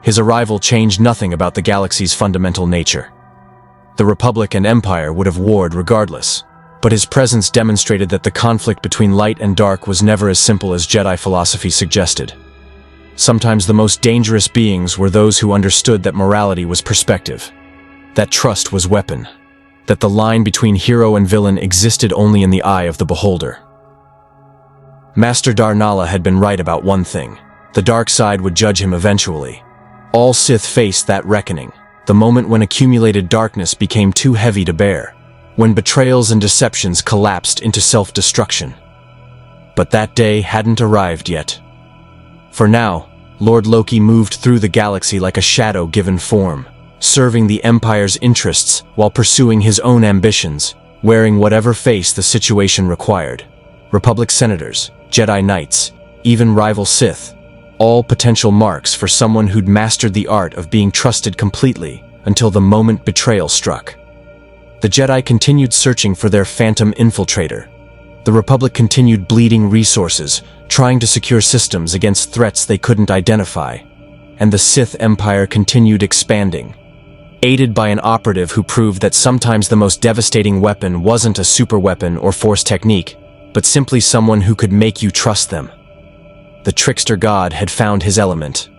His arrival changed nothing about the galaxy's fundamental nature. The Republic and Empire would have warred regardless, but his presence demonstrated that the conflict between light and dark was never as simple as Jedi philosophy suggested. Sometimes the most dangerous beings were those who understood that morality was perspective, that trust was weapon, that the line between hero and villain existed only in the eye of the beholder. Master Darnala had been right about one thing. The dark side would judge him eventually. All Sith faced that reckoning, the moment when accumulated darkness became too heavy to bear, when betrayals and deceptions collapsed into self-destruction. But that day hadn't arrived yet. For now, Lord Loki moved through the galaxy like a shadow given form, serving the Empire's interests while pursuing his own ambitions, wearing whatever face the situation required. Republic senators, Jedi Knights, even rival Sith, all potential marks for someone who'd mastered the art of being trusted completely until the moment betrayal struck. The Jedi continued searching for their phantom infiltrator. The Republic continued bleeding resources, trying to secure systems against threats they couldn't identify. And the Sith Empire continued expanding, aided by an operative who proved that sometimes the most devastating weapon wasn't a superweapon or force technique, but simply someone who could make you trust them. The trickster god had found his element.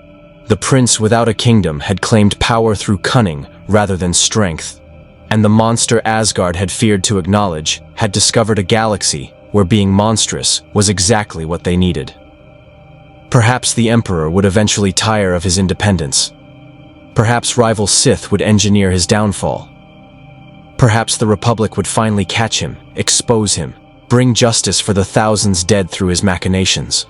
The prince without a kingdom had claimed power through cunning rather than strength. And the monster Asgard had feared to acknowledge had discovered a galaxy where being monstrous was exactly what they needed. Perhaps the Emperor would eventually tire of his independence. Perhaps rival Sith would engineer his downfall. Perhaps the Republic would finally catch him, expose him, bring justice for the thousands dead through his machinations.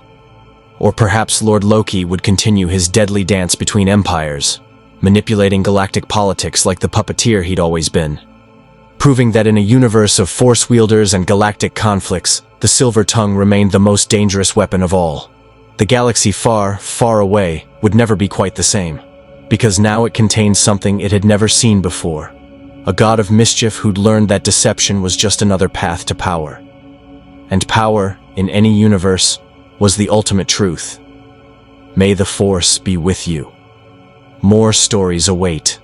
Or perhaps Lord Loki would continue his deadly dance between empires, manipulating galactic politics like the puppeteer he'd always been, proving that in a universe of force wielders and galactic conflicts, the Silver Tongue remained the most dangerous weapon of all. The galaxy far, far away would never be quite the same, because now it contained something it had never seen before, a God of Mischief who'd learned that deception was just another path to power. And power, in any universe, was the ultimate truth. May the Force be with you. More stories await.